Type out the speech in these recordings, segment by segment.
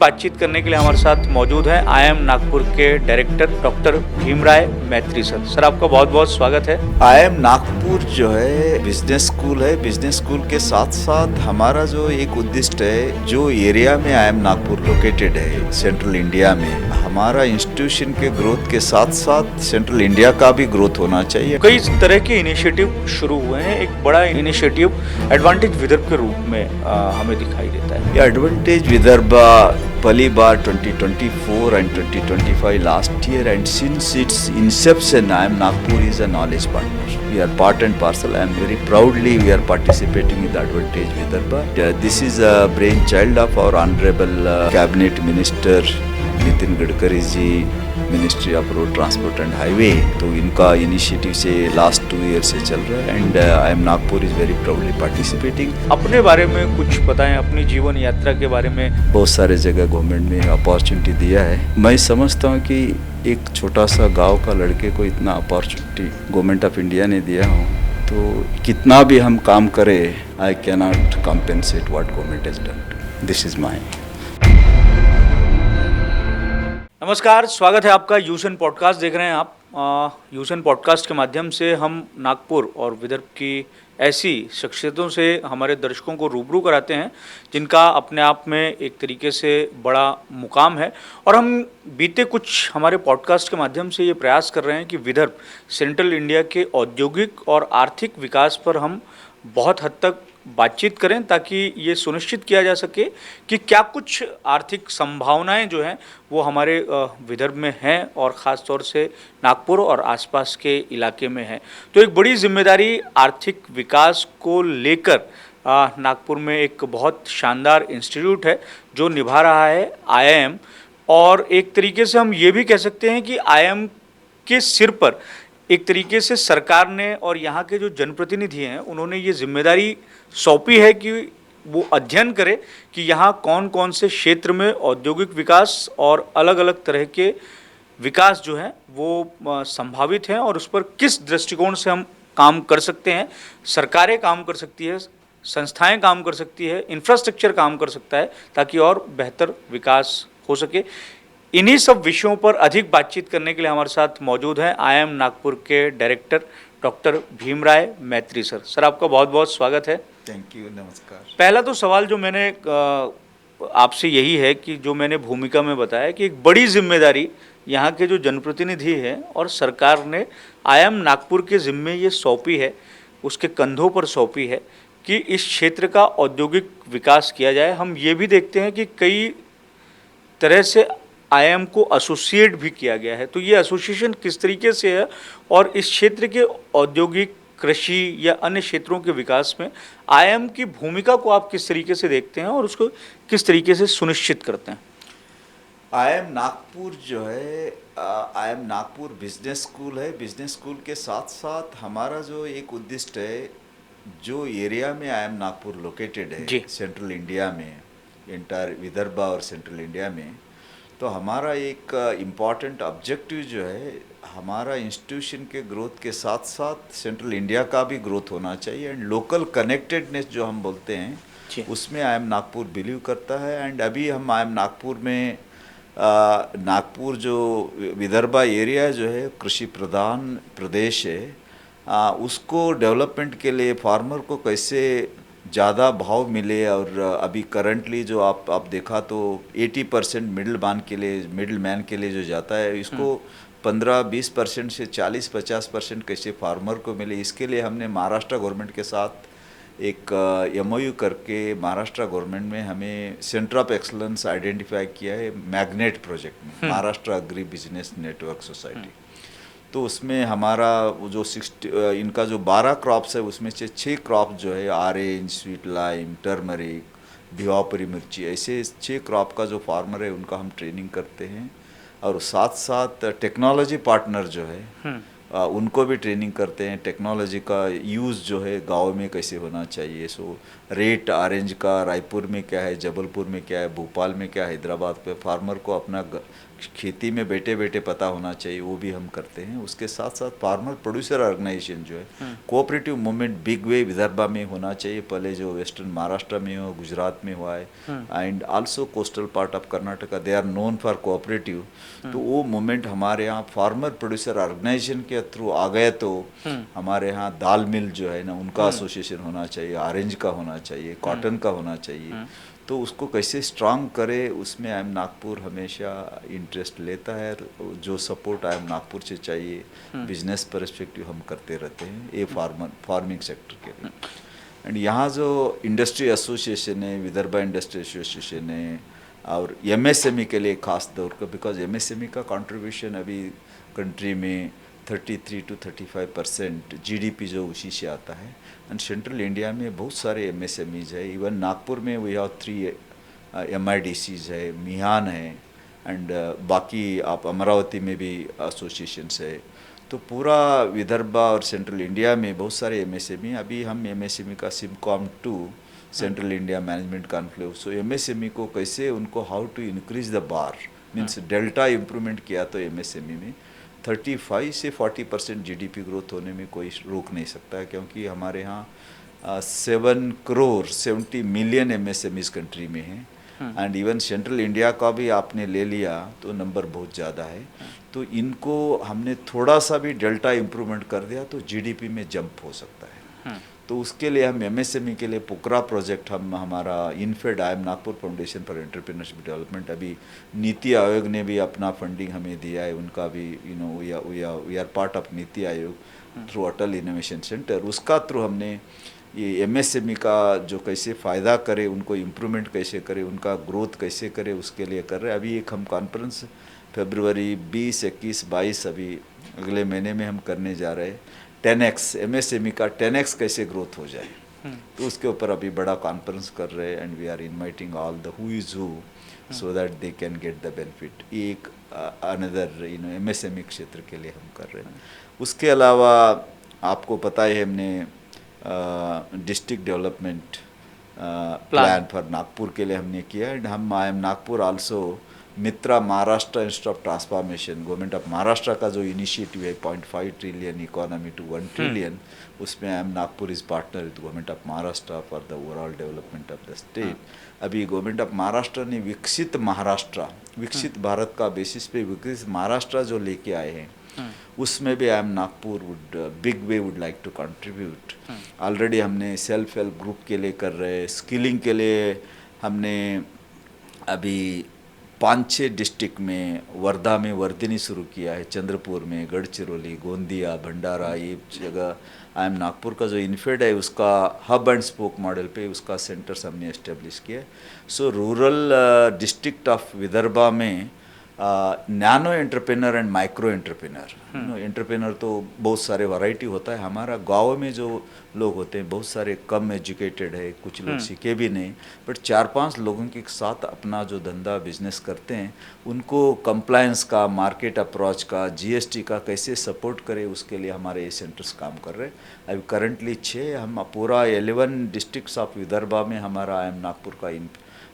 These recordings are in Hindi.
बातचीत करने के लिए हमारे साथ मौजूद हैं IIM नागपुर के डायरेक्टर डॉक्टर भीमराय मैत्री सर। आपका बहुत बहुत स्वागत है। IIM नागपुर जो है बिजनेस स्कूल है। बिजनेस स्कूल के साथ साथ हमारा जो एक उद्दिष्ट है, जो एरिया में IIM नागपुर लोकेटेड है सेंट्रल इंडिया में, हमारा इंस्टीट्यूशन के ग्रोथ के साथ साथ सेंट्रल इंडिया का भी ग्रोथ होना चाहिए। कई तरह के इनिशिएटिव शुरू हुए हैं। एक बड़ा इनिशिएटिव एडवांटेज विदर्भ के रूप में हमें दिखाई देता है। ये एडवांटेज विदर्भ पहली बार 2024 and 2025 last year, and since its inception IIM Nagpur is a knowledge partner. We are part and parcel. I am very proudly we are participating in the Advantage Vidarbha. This is a brainchild of our honorable cabinet minister Nitin Gadkari ji, ministry of road transport and highway. तो इनका इनिशिएटिव से लास्ट 2 ईयर से चल रहा है and IIM Nagpur is very proudly participating. अपने बारे में कुछ बताएं, अपनी जीवन यात्रा के बारे में। बहुत सारे जगह गवर्नमेंट ने अपॉर्चुनिटी दिया है। मैं समझता हूँ कि एक छोटा सा गांव का लड़के को इतना अपॉर्चुनिटी गवर्नमेंट ऑफ इंडिया ने दिया हो, तो कितना भी हम काम करें, I can not compensate what government has done. This is my. नमस्कार, स्वागत है आपका। यूशन पॉडकास्ट देख रहे हैं आप। यूशन पॉडकास्ट के माध्यम से हम नागपुर और विदर्भ की ऐसी शख्सियतों से हमारे दर्शकों को रूबरू कराते हैं जिनका अपने आप में एक तरीके से बड़ा मुकाम है। और हम बीते कुछ हमारे पॉडकास्ट के माध्यम से ये प्रयास कर रहे हैं कि विदर्भ सेंट्रल इंडिया के औद्योगिक और आर्थिक विकास पर हम बहुत हद तक बातचीत करें, ताकि ये सुनिश्चित किया जा सके कि क्या कुछ आर्थिक संभावनाएं जो हैं वो हमारे विदर्भ में हैं और ख़ास तौर से नागपुर और आसपास के इलाके में हैं। तो एक बड़ी जिम्मेदारी आर्थिक विकास को लेकर नागपुर में एक बहुत शानदार इंस्टीट्यूट है जो निभा रहा है IIM। और एक तरीके से हम ये भी कह सकते हैं कि IIM के सिर पर एक तरीके से सरकार ने और यहाँ के जो जनप्रतिनिधि हैं उन्होंने ये जिम्मेदारी सौंपी है कि वो अध्ययन करे कि यहाँ कौन कौन से क्षेत्र में औद्योगिक विकास और अलग अलग तरह के विकास जो हैं वो संभावित हैं और उस पर किस दृष्टिकोण से हम काम कर सकते हैं। सरकारें काम कर सकती है, संस्थाएं काम कर सकती है, इंफ्रास्ट्रक्चर काम कर सकता है, ताकि और बेहतर विकास हो सके। इन्हीं सब विषयों पर अधिक बातचीत करने के लिए हमारे साथ मौजूद हैं IIM नागपुर के डायरेक्टर डॉक्टर भीमराय मैत्री सर। आपका बहुत बहुत स्वागत है। थैंक यू, नमस्कार। पहला तो सवाल जो मैंने आपसे यही है कि जो मैंने भूमिका में बताया कि एक बड़ी जिम्मेदारी यहाँ के जो जनप्रतिनिधि हैं और सरकार ने IIM नागपुर के ज़िम्मे ये सौंपी है, उसके कंधों पर सौंपी है कि इस क्षेत्र का औद्योगिक विकास किया जाए। हम ये भी देखते हैं कि कई तरह से IIM को एसोसिएट भी किया गया है। तो ये एसोसिएशन किस तरीके से है और इस क्षेत्र के औद्योगिक, कृषि या अन्य क्षेत्रों के विकास में IIM की भूमिका को आप किस तरीके से देखते हैं और उसको किस तरीके से सुनिश्चित करते हैं? IIM नागपुर जो है, IIM नागपुर बिजनेस स्कूल है। बिजनेस स्कूल के साथ साथ हमारा जो एक उद्दिष्ट है, जो एरिया में IIM नागपुर लोकेटेड है सेंट्रल इंडिया में, इंटायर विदर्भ और सेंट्रल इंडिया में, तो हमारा एक इम्पॉर्टेंट ऑब्जेक्टिव जो है, हमारा इंस्टीट्यूशन के ग्रोथ के साथ साथ सेंट्रल इंडिया का भी ग्रोथ होना चाहिए एंड लोकल कनेक्टेडनेस जो हम बोलते हैं उसमें IIM नागपुर बिलीव करता है। एंड अभी हम IIM नागपुर में नागपुर जो विदर्भा एरिया जो है कृषि प्रधान प्रदेश है, उसको डेवलपमेंट के लिए फार्मर को कैसे ज़्यादा भाव मिले। और अभी करंटली जो आप देखा तो 80% मिडिल मैन के लिए जो जाता है, इसको 15-20% से 40-50% कैसे फार्मर को मिले। इसके लिए हमने महाराष्ट्र गवर्नमेंट के साथ एक MOU करके महाराष्ट्र गवर्नमेंट में हमें सेंटर ऑफ एक्सलेंस आइडेंटिफाई किया है मैग्नेट प्रोजेक्ट में, Maharashtra agri business network society. तो उसमें हमारा जो इनका जो 12 क्रॉप्स है उसमें से 6 क्रॉप जो है, ऑरेंज, स्वीट लाइम, टर्मरिक, भिवापुरी मिर्ची, ऐसे 6 क्रॉप का जो फार्मर है उनका हम ट्रेनिंग करते हैं। और साथ साथ टेक्नोलॉजी पार्टनर जो है उनको भी ट्रेनिंग करते हैं। टेक्नोलॉजी का यूज़ जो है गांव में कैसे होना चाहिए, सो रेट ऑरेंज का रायपुर में क्या है, जबलपुर में क्या है, भोपाल में क्या है, हैदराबाद पे फार्मर को अपना खेती में बैठे बैठे पता होना चाहिए, वो भी हम करते हैं। उसके साथ साथ फार्मर प्रोड्यूसर ऑर्गेनाइजेशन जो है cooperative movement big way Vidarbha में होना चाहिए, पहले जो वेस्टर्न महाराष्ट्र में हो, गुजरात में हुआ है, and also coastal part of Karnataka, they are known for cooperative. तो वो मूवमेंट हमारे यहाँ फार्मर प्रोड्यूसर ऑर्गेनाइजेशन के थ्रू आ गए तो हमारे यहाँ दाल मिल जो है ना उनका एसोसिएशन होना चाहिए, ऑरेंज का होना चाहिए, कॉटन का होना चाहिए। तो उसको कैसे स्ट्रांग करे, उसमें आई एम नागपुर हमेशा इंटरेस्ट लेता है। जो सपोर्ट आई एम नागपुर से चाहिए बिजनेस पर्सपेक्टिव हम करते रहते हैं ये फार्मिंग सेक्टर के लिए। एंड यहाँ जो इंडस्ट्री एसोसिएशन है, विदर्भा इंडस्ट्री एसोसिएशन है, और एमएसएमई के लिए खास तौर पर, बिकॉज एमएसएमई का कंट्रीब्यूशन अभी कंट्री में 33 to 35% जीडीपी जो उसी से आता है। एंड सेंट्रल इंडिया में बहुत सारे एमएसएमईज है, इवन नागपुर में वी हैव 3 एमआईडीसीज है, मिहान है, एंड बाकी आप अमरावती में भी एसोसिएशंस है। तो पूरा विदर्भा और सेंट्रल इंडिया में बहुत सारे एमएसएमई, अभी हम एमएसएमई का सिमकॉम 2 central India management conclave, so MSME को कैसे उनको how to increase the bar means delta improvement किया तो एमएसएमई में 35 से 40% जीडीपी ग्रोथ होने में कोई रोक नहीं सकता है, क्योंकि हमारे यहाँ 7 करोड़ 70 मिलियन एमएसएमईज कंट्री में हैं। एंड इवन सेंट्रल इंडिया का भी आपने ले लिया तो नंबर बहुत ज़्यादा है। तो इनको हमने थोड़ा सा भी डेल्टा इम्प्रूवमेंट कर दिया तो जीडीपी में जंप हो सकता है। तो उसके लिए हम एमएसएमई के लिए पोखरा प्रोजेक्ट हम हमारा इनफेड I am Nagpur foundation for entrepreneurship development, अभी नीति आयोग ने भी अपना फंडिंग हमें दिया है, उनका भी we are part of NITI Aayog through Atal innovation centre. उसका थ्रू हमने ये एमएसएमई का जो कैसे फ़ायदा करे, उनको इम्प्रूवमेंट कैसे करे, उनका ग्रोथ कैसे करे, उसके लिए कर रहे हैं। अभी एक हम कॉन्फ्रेंस फरवरी 20, 21, 22 अभी अगले महीने में हम करने जा रहे हैं। 10x एमएसएमई का 10x कैसे ग्रोथ हो जाए, तो उसके ऊपर अभी बड़ा कॉन्फ्रेंस कर रहे हैं। And we are inviting all the who is who so that they can get the benefit. एक अनदर एमएसएमई क्षेत्र के लिए हम कर रहे हैं। उसके अलावा आपको पता है हमने district development plan for Nagpur के लिए हमने किया। एंड हम I am Nagpur also Mitra Maharashtra institute of transformation, government of Maharashtra का जो इनिशिएटिव है 0.5 ट्रिलियन इकोनॉमी टू 1 ट्रिलियन, उसमें I am Nagpur is partner with government of Maharashtra for the overall development of the state. अभी गवर्नमेंट ऑफ महाराष्ट्र ने विकसित महाराष्ट्र, विकसित भारत का बेसिस पे विकसित महाराष्ट्र जो लेके आए हैं, उसमें भी I M Nagpur would big we would like to contribute. Already हमने सेल्फ हेल्प ग्रुप के लिए कर रहे हैं, स्किलिंग के लिए हमने अभी 5-6 डिस्ट्रिक्ट में, वर्धा में वर्धिनी शुरू किया है, चंद्रपुर में, गढ़चिरौली, गोंदिया, भंडारा, ये जगह आई एम नागपुर का जो इनफेड है उसका हब एंड स्पोक मॉडल पे उसका सेंटर्स हमने एस्टेब्लिश किया है। So rural district of Vidarbha में nano entrepreneur and micro entrepreneur, entrepreneur तो बहुत सारे वैरायटी होता है। हमारा गांव में जो लोग होते हैं बहुत सारे कम एजुकेटेड है, कुछ लोग सीखे भी नहीं, बट 4-5 लोगों के साथ अपना जो धंधा बिजनेस करते हैं, उनको कंप्लायंस का, मार्केट अप्रोच का, जीएसटी का कैसे सपोर्ट करें, उसके लिए हमारे ये सेंटर्स काम कर रहे हैं। अभी करंटली 6 हम पूरा 11 डिस्ट्रिक्ट्स ऑफ विदर्भा में हमारा आई एम नागपुर का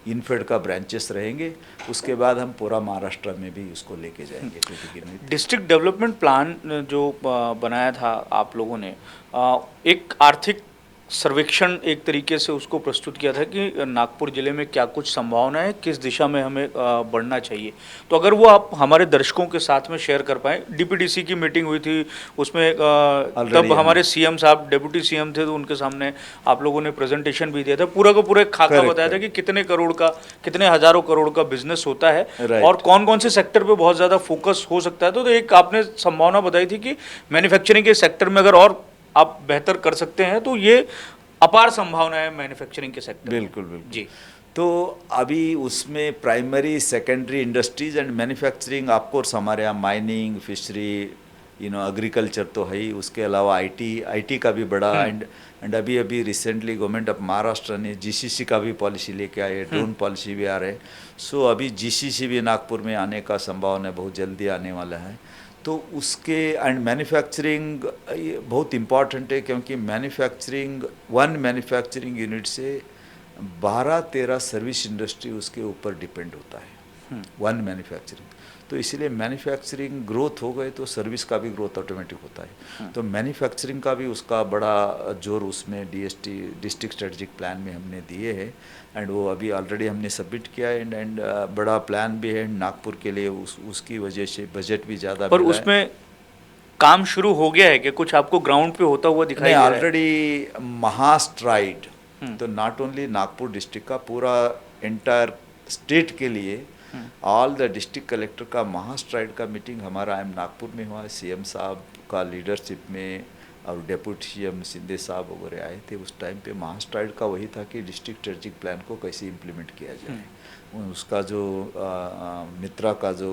इनफेड का ब्रांचेस रहेंगे। उसके बाद हम पूरा महाराष्ट्र में भी उसको लेके जाएंगे। डिस्ट्रिक्ट डेवलपमेंट प्लान जो बनाया था आप लोगों ने, एक आर्थिक सर्वेक्षण एक तरीके से उसको प्रस्तुत किया था कि नागपुर ज़िले में क्या कुछ संभावना है, किस दिशा में हमें बढ़ना चाहिए। तो अगर वो आप हमारे दर्शकों के साथ में शेयर कर पाएँ। डीपीडीसी की मीटिंग हुई थी, उसमें तब हमारे सीएम साहब, डेप्यूटी सीएम थे, तो उनके सामने आप लोगों ने प्रेजेंटेशन भी दिया था, पूरा का पूरा खाका बताया था कि कितने करोड़ का, कितने हज़ारों करोड़ का बिजनेस होता है और कौन कौन से सेक्टर पर बहुत ज़्यादा फोकस हो सकता है। तो एक आपने संभावना बताई थी कि मैन्युफैक्चरिंग के सेक्टर में अगर और आप बेहतर कर सकते हैं तो ये अपार संभावना है मैन्युफैक्चरिंग के सेक्टर। बिल्कुल बिल्कुल जी। तो अभी उसमें primary, secondary industries and manufacturing, of course हमारे यहाँ माइनिंग, फिशरी, एग्रीकल्चर तो है ही, उसके अलावा आईटी का भी बड़ा एंड अभी रिसेंटली गवर्नमेंट ऑफ महाराष्ट्र ने जीसीसी का भी पॉलिसी लेके आए, ड्रोन पॉलिसी भी आ रहे हैं। सो अभी जीसीसी भी नागपुर में आने का संभावना बहुत जल्दी आने वाला है। तो उसके एंड मैन्युफैक्चरिंग ये बहुत इम्पॉर्टेंट है, क्योंकि मैन्युफैक्चरिंग वन मैन्युफैक्चरिंग यूनिट से 12-13 सर्विस इंडस्ट्री उसके ऊपर डिपेंड होता है, वन मैन्युफैक्चरिंग। तो इसीलिए मैन्युफैक्चरिंग ग्रोथ हो गए तो सर्विस का भी ग्रोथ ऑटोमेटिक होता है। तो मैन्युफैक्चरिंग का भी उसका बड़ा जोर उसमें डीएसटी डिस्ट्रिक्ट स्ट्रेटजिक प्लान में हमने दिए हैं, एंड वो अभी ऑलरेडी हमने सबमिट किया है, एंड बड़ा प्लान भी है नागपुर के लिए। उसकी वजह से बजट भी ज़्यादा पर मिला है। उसमें काम शुरू हो गया है कि कुछ आपको ग्राउंड पे होता हुआ दिखाई नहीं, दे रहा है? ऑलरेडी महास्ट्राइड, तो नॉट ओनली नागपुर डिस्ट्रिक्ट का, पूरा एंटायर स्टेट के लिए ऑल द डिस्ट्रिक्ट कलेक्टर का महास्ट्राइड का मीटिंग हमारा आईएम नागपुर में हुआ है। सीएम साहब का लीडरशिप में और डेप्यूटी सीएम शिंदे साहब वगैरह आए थे। उस टाइम पे महास्ट्राइड का वही था कि डिस्ट्रिक्ट स्ट्रेटजिक प्लान को कैसे इम्प्लीमेंट किया जाए। उसका जो मित्रा का जो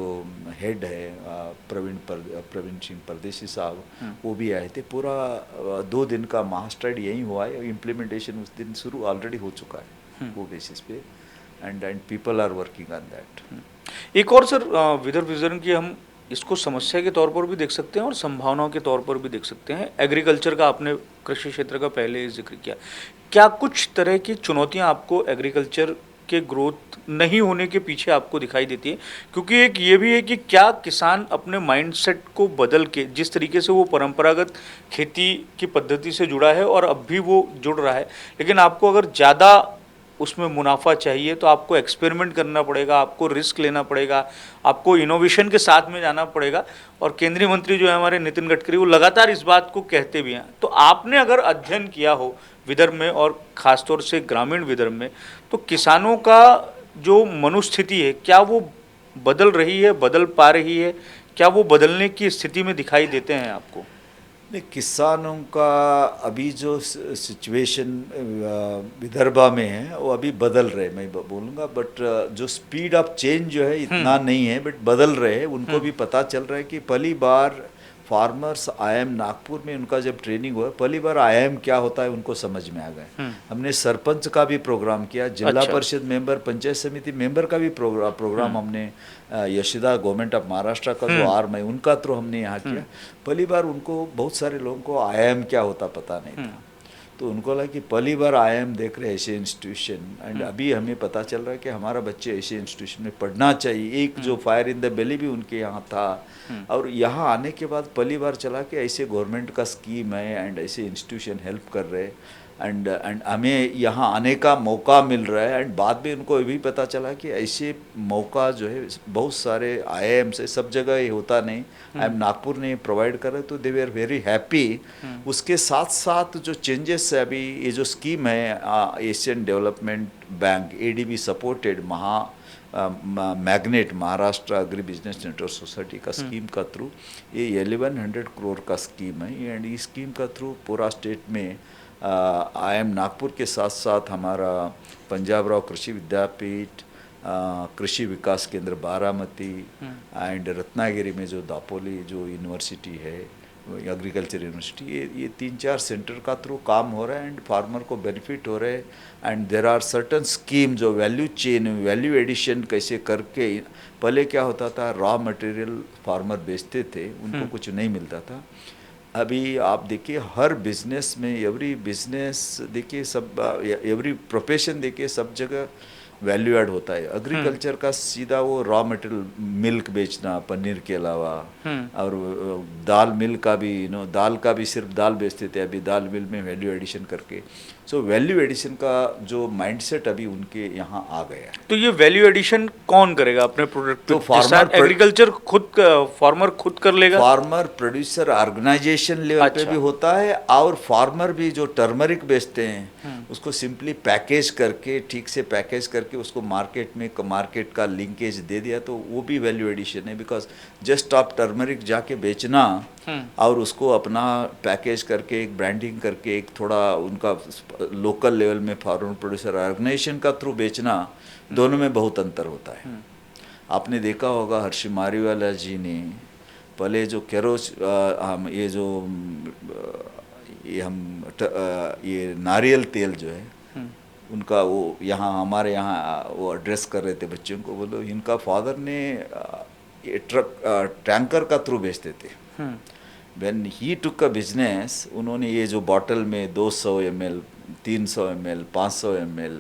हेड है प्रवीण सिंह परदेसी साहब, वो भी आए थे। पूरा 2 दिन का महास्ट्राइड यही हुआ है। इम्प्लीमेंटेशन उस दिन शुरू ऑलरेडी हो चुका है वो बेसिस पे, and people are working on that. एक और सर, विदर्भ विजन की हम इसको समस्या के तौर पर भी देख सकते हैं और संभावनाओं के तौर पर भी देख सकते हैं। एग्रीकल्चर का आपने कृषि क्षेत्र का पहले ही जिक्र किया, क्या कुछ तरह की चुनौतियां आपको एग्रीकल्चर के ग्रोथ नहीं होने के पीछे आपको दिखाई देती है? क्योंकि एक ये भी है कि क्या किसान अपने माइंडसेट को बदल के, जिस तरीके से वो परंपरागत खेती की पद्धति से जुड़ा है और अब भी वो जुड़ रहा है, लेकिन आपको अगर ज़्यादा उसमें मुनाफा चाहिए तो आपको एक्सपेरिमेंट करना पड़ेगा, आपको रिस्क लेना पड़ेगा, आपको इनोवेशन के साथ में जाना पड़ेगा। और केंद्रीय मंत्री जो है हमारे नितिन गडकरी, वो लगातार इस बात को कहते भी हैं। तो आपने अगर अध्ययन किया हो विदर्भ में और ख़ासतौर से ग्रामीण विदर्भ में, तो किसानों का जो मनोस्थिति है, क्या वो बदल रही है, बदल पा रही है? क्या वो बदलने की स्थिति में दिखाई देते हैं आपको? नहीं, किसानों का अभी जो सिचुएशन विदर्भा में है वो अभी बदल रहे, मैं बोलूँगा। बट जो स्पीड ऑफ चेंज जो है इतना नहीं है, बट बदल रहे हैं। उनको भी पता चल रहा है कि पहली बार फार्मर्स आईएम नागपुर में उनका जब ट्रेनिंग हुआ, पहली बार आईएम क्या होता है उनको समझ में आ गए। हमने सरपंच का भी प्रोग्राम किया, जिला परिषद मेंबर, पंचायत समिति मेंबर का भी प्रोग्राम हमने यशोदा गवर्नमेंट ऑफ महाराष्ट्र का जो आर्म है उनका थ्रू हमने यहाँ किया। पहली बार उनको, बहुत सारे लोगों को आईएम क्या होता पता नहीं था, तो उनको लगा कि पहली बार आईएम देख रहे ऐसे इंस्टीट्यूशन। एंड अभी हमें पता चल रहा है कि हमारा बच्चे ऐसे इंस्टीट्यूशन में पढ़ना चाहिए। एक जो फायर इन द बेली भी उनके यहाँ था, और यहाँ आने के बाद पहली बार चला कि ऐसे गवर्नमेंट का स्कीम है एंड ऐसे इंस्टीट्यूशन हेल्प कर रहे हैं, एंड हमें यहाँ आने का मौका मिल रहा है। एंड बाद में उनको ये भी पता चला कि ऐसे मौका जो है बहुत सारे आईआईएम से सब जगह ये होता नहीं, आईएम नागपुर ने प्रोवाइड कर रहे, तो दे वे आर वेरी हैप्पी। उसके साथ साथ जो चेंजेस है अभी, ये जो स्कीम है Asian development bank ADB supported magnet Maharashtra agri business network society का स्कीम का थ्रू, ये 1100 करोड़ का स्कीम है। एंड इस स्कीम का थ्रू पूरा स्टेट में आईएम नागपुर के साथ साथ हमारा पंजाब राव कृषि विद्यापीठ, कृषि विकास केंद्र बारामती एंड रत्नागिरी में जो दापोली जो यूनिवर्सिटी है, एग्रीकल्चर यूनिवर्सिटी, ये 3-4 सेंटर का थ्रू काम हो रहा है एंड फार्मर को बेनिफिट हो रहे हैं। And there are certain scheme जो वैल्यू चेन, वैल्यू एडिशन कैसे करके, पहले क्या होता था रॉ मटेरियल फार्मर बेचते थे, उनको कुछ नहीं मिलता था। अभी आप देखिए हर बिजनेस में, एवरी बिजनेस देखिए, सब एवरी प्रोफेशन देखिए, सब जगह वैल्यू ऐड होता है। एग्रीकल्चर का सीधा वो रॉ मटेरियल, मिल्क बेचना पनीर के अलावा, और दाल मिल का भी, दाल का भी सिर्फ दाल बेचते थे, अभी दाल मिल में वैल्यू एडिशन करके। सो वैल्यू एडिशन का जो माइंडसेट अभी उनके यहाँ आ गया है। तो ये वैल्यू एडिशन कौन करेगा अपने प्रोडक्ट पे? तो फार्मर, एग्रीकल्चर खुद, फार्मर खुद कर लेगा? फार्मर प्रोड्यूसर ऑर्गेनाइजेशन लेवल पे भी होता है, और फार्मर भी जो टर्मरिक बेचते हैं उसको सिंपली पैकेज करके, ठीक से पैकेज करके उसको मार्केट में, मार्केट का लिंकेज दे दिया, तो वो भी वैल्यू एडिशन है। बिकॉज जस्ट आप टर्मरिक जाके बेचना और उसको अपना पैकेज करके, एक ब्रांडिंग करके, एक थोड़ा उनका लोकल लेवल में फार्मर प्रोड्यूसर ऑर्गेनाइजेशन का थ्रू बेचना, दोनों में बहुत अंतर होता है। आपने देखा होगा हर्षि मारीवाला जी ने पहले जो केरोज, हम ये जो ये नारियल तेल जो है उनका, वो यहाँ हमारे यहाँ वो एड्रेस कर रहे थे बच्चों को, बोलो इनका फादर ने ये टैंकर का थ्रू भेजते थे। When he took a business, उन्होंने ये जो बॉटल में 200 ml, 300 ml, 500 ml,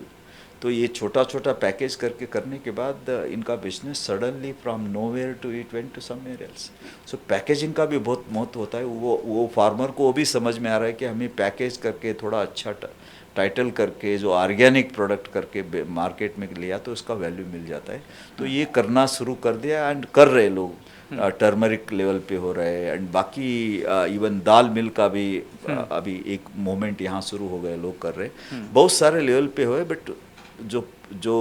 तो ये छोटा छोटा पैकेज करके करने के बाद इनका business suddenly from nowhere to it went to somewhere else. So packaging का भी बहुत महत्व होता है। वो फार्मर को वो भी समझ में आ रहा है कि हमें पैकेज करके थोड़ा अच्छा टाइटल करके जो ऑर्गेनिक प्रोडक्ट करके मार्केट में लिया तो उसका वैल्यू मिल जाता है। तो ये करना शुरू कर दिया एंड कर रहे लोग, टर्मरिक लेवल पे हो रहे हैं एंड बाकी इवन दाल मिल का भी अभी एक मोमेंट यहाँ शुरू हो गए, लोग कर रहे हैं। बहुत सारे लेवल पे हुए, बट जो जो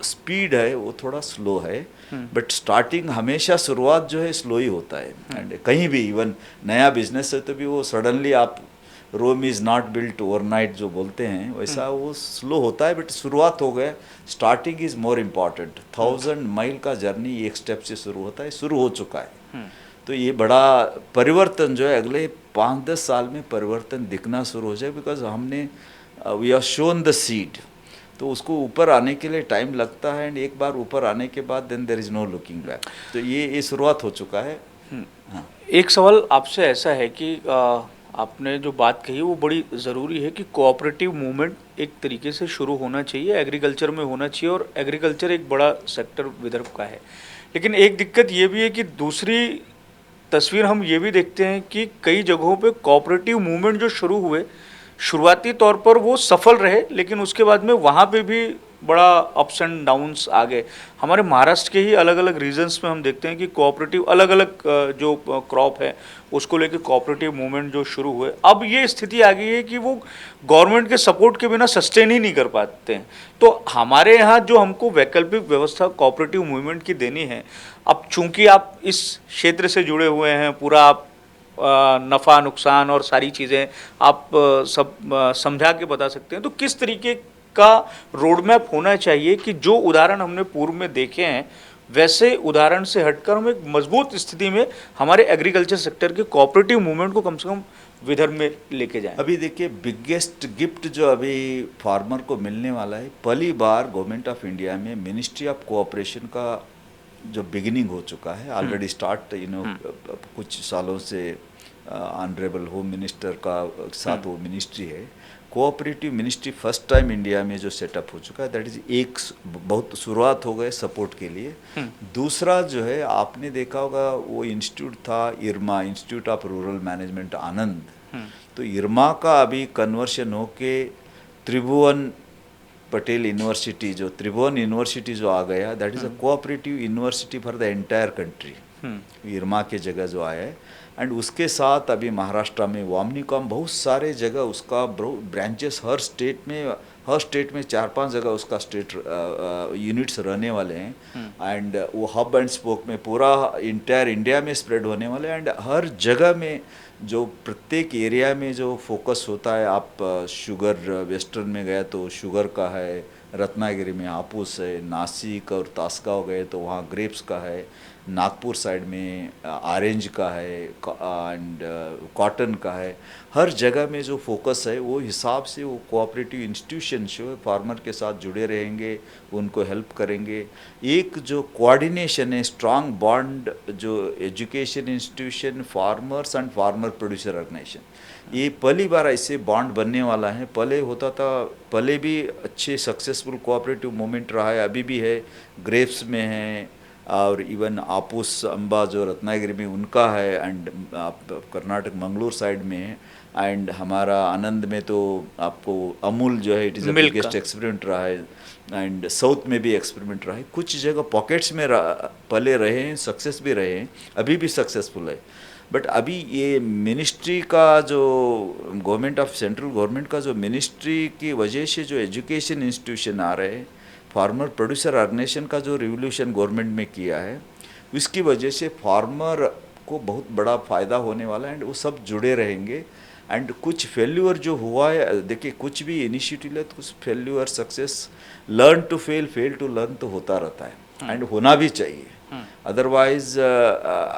स्पीड है वो थोड़ा स्लो है। बट स्टार्टिंग हमेशा शुरुआत जो है स्लो ही होता है। एंड कहीं भी इवन नया बिजनेस है तो भी वो सडनली आप ROM is not built overnight जो बोलते हैं वैसा वो स्लो होता है। बट शुरुआत हो गया, starting is more important. 1000 mile का जर्नी एक स्टेप से शुरू होता है, शुरू हो चुका है। तो ये बड़ा परिवर्तन जो है अगले 5-10 साल में परिवर्तन दिखना शुरू हो जाए, बिकॉज हमने we are shown the seed. तो उसको ऊपर आने के लिए टाइम लगता है एंड एक बार ऊपर आने के बाद then there is no looking back. तो ये शुरुआत हो चुका है। हाँ, एक सवाल आपसे ऐसा है कि आपने जो बात कही वो बड़ी ज़रूरी है कि कोऑपरेटिव मूवमेंट एक तरीके से शुरू होना चाहिए, एग्रीकल्चर में होना चाहिए, और एग्रीकल्चर एक बड़ा सेक्टर विदर्भ का है। लेकिन एक दिक्कत ये भी है कि दूसरी तस्वीर हम ये भी देखते हैं कि कई जगहों पे कोऑपरेटिव मूवमेंट जो शुरू हुए, शुरुआती तौर पर वो सफल रहे, लेकिन उसके बाद में वहाँ पे भी बड़ा अप्स एंड डाउन्स आ गए। हमारे महाराष्ट्र के ही अलग अलग रीजन्स में हम देखते हैं कि कोऑपरेटिव अलग अलग जो क्रॉप है उसको लेके कोऑपरेटिव मूवमेंट जो शुरू हुए, अब ये स्थिति आ गई है कि वो गवर्नमेंट के सपोर्ट के बिना सस्टेन ही नहीं कर पाते हैं। तो हमारे यहाँ जो हमको वैकल्पिक व्यवस्था कोऑपरेटिव मूवमेंट की देनी है, अब चूंकि आप इस क्षेत्र से जुड़े हुए हैं, पूरा आप नफ़ा नुकसान और सारी चीज़ें आप सब समझा के बता सकते हैं, तो किस तरीके का रोड मैप होना चाहिए कि जो उदाहरण हमने पूर्व में देखे हैं वैसे उदाहरण से हटकर हम एक मजबूत स्थिति में हमारे एग्रीकल्चर सेक्टर के कोऑपरेटिव मूवमेंट को कम से कम विदर्भ में लेके जाएं? अभी देखिए बिगेस्ट गिफ्ट जो अभी फार्मर को मिलने वाला है, पहली बार गवर्नमेंट ऑफ इंडिया में मिनिस्ट्री ऑफ कोऑपरेशन का जो बिगिनिंग हो चुका है ऑलरेडी स्टार्ट, कुछ सालों से ऑनरेबल होम मिनिस्टर का साथ वो मिनिस्ट्री है। Cooperative ministry first time India में जो सेटअप हो चुका है, दैट इज एक बहुत शुरुआत हो गए सपोर्ट के लिए। दूसरा जो है आपने देखा होगा वो इंस्टीट्यूट था इरमा, इंस्टीट्यूट ऑफ रूरल मैनेजमेंट आनंद। तो इरमा का अभी कन्वर्शन हो के त्रिभुवन पटेल यूनिवर्सिटी, जो त्रिभुवन यूनिवर्सिटी जो आ गया, that is a cooperative university for the entire country, IRMA के जगह जो आया है। एंड उसके साथ अभी महाराष्ट्र में वामनिकॉम, बहुत सारे जगह उसका ब्रांचेस हर स्टेट में 4-5 जगह उसका स्टेट यूनिट्स रहने वाले हैं। एंड वो हब एंड स्पोक में पूरा इंटायर इंडिया में स्प्रेड होने वाले हैं। एंड हर जगह में जो प्रत्येक एरिया में जो फोकस होता है, आप शुगर वेस्टर्न में गए तो शुगर का है, रत्नागिरी में हापुस है, नासिक और तासगांव गए तो वहाँ ग्रेप्स का है, नागपुर साइड में ऑरेंज का है एंड कॉटन का है। हर जगह में जो फोकस है वो हिसाब से वो कोऑपरेटिव इंस्टीट्यूशन जो फार्मर के साथ जुड़े रहेंगे, उनको हेल्प करेंगे। एक जो कोऑर्डिनेशन है, स्ट्रांग बॉन्ड जो education institution, farmers and farmer producer organisation, ये पहली बार ऐसे बॉन्ड बनने वाला है। पहले होता था, पहले भी अच्छे सक्सेसफुल कोऑपरेटिव मूवमेंट रहा है, अभी भी है, ग्रेप्स में है और इवन आपूस अम्बा जो रत्नागिरी में उनका है, एंड कर्नाटक मंगलूर साइड में है, एंड हमारा आनंद में तो आपको अमूल जो है it is the biggest experiment रहा है, एंड साउथ में भी एक्सपेरिमेंट रहा है। कुछ जगह पॉकेट्स में पले रहे हैं, सक्सेस भी रहे हैं, अभी भी सक्सेसफुल है। बट अभी ये मिनिस्ट्री का जो गवर्नमेंट ऑफ सेंट्रल गवर्नमेंट का जो मिनिस्ट्री की वजह से जो एजुकेशन इंस्टीट्यूशन आ रहे हैं, फार्मर प्रोड्यूसर ऑर्गेनाइजेशन का जो रिवोल्यूशन गवर्नमेंट में किया है, उसकी वजह से फार्मर को बहुत बड़ा फ़ायदा होने वाला है। एंड वो सब जुड़े रहेंगे। एंड कुछ फेल्यूर जो हुआ है, देखिए कुछ भी इनिशिएटिव है तो कुछ failure success, learn to fail, fail to learn तो होता रहता है एंड होना भी चाहिए। अदरवाइज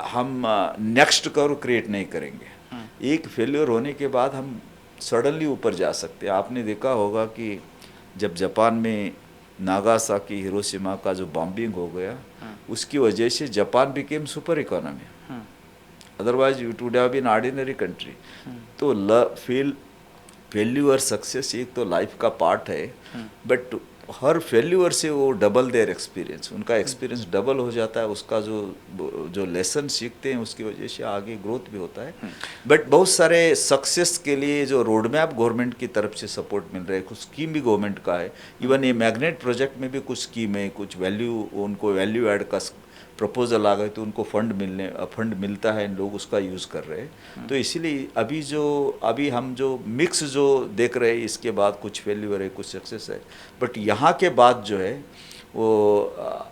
हम नेक्स्ट कर्व क्रिएट नहीं करेंगे। एक फेल्यूर होने के बाद हम सडनली ऊपर जा सकते हैं। आपने देखा होगा कि जब जापान में नागासाकी हिरोशिमा का जो बॉम्बिंग हो गया, उसकी वजह से Japan became super economy, otherwise it would have been ordinary country. तो फेल्यूर सक्सेस एक तो लाइफ का पार्ट है, बट हर फेल्यूर से वो डबल देयर एक्सपीरियंस, उनका एक्सपीरियंस डबल हो जाता है, उसका जो लेसन सीखते हैं उसकी वजह से आगे ग्रोथ भी होता है। बट बहुत सारे सक्सेस के लिए जो रोड मैप गवर्नमेंट की तरफ से सपोर्ट मिल रहा है, कुछ स्कीम भी गवर्नमेंट का है, इवन ये मैग्नेट प्रोजेक्ट में भी कुछ स्कीम है, कुछ उनको वैल्यू ऐड का प्रपोजल आ गए तो उनको फंड मिलता है, लोग उसका यूज़ कर रहे हैं। तो इसीलिए अभी हम जो मिक्स जो देख रहे हैं, इसके बाद कुछ फेल्यूर है, कुछ सक्सेस है, बट यहाँ के बाद जो है वो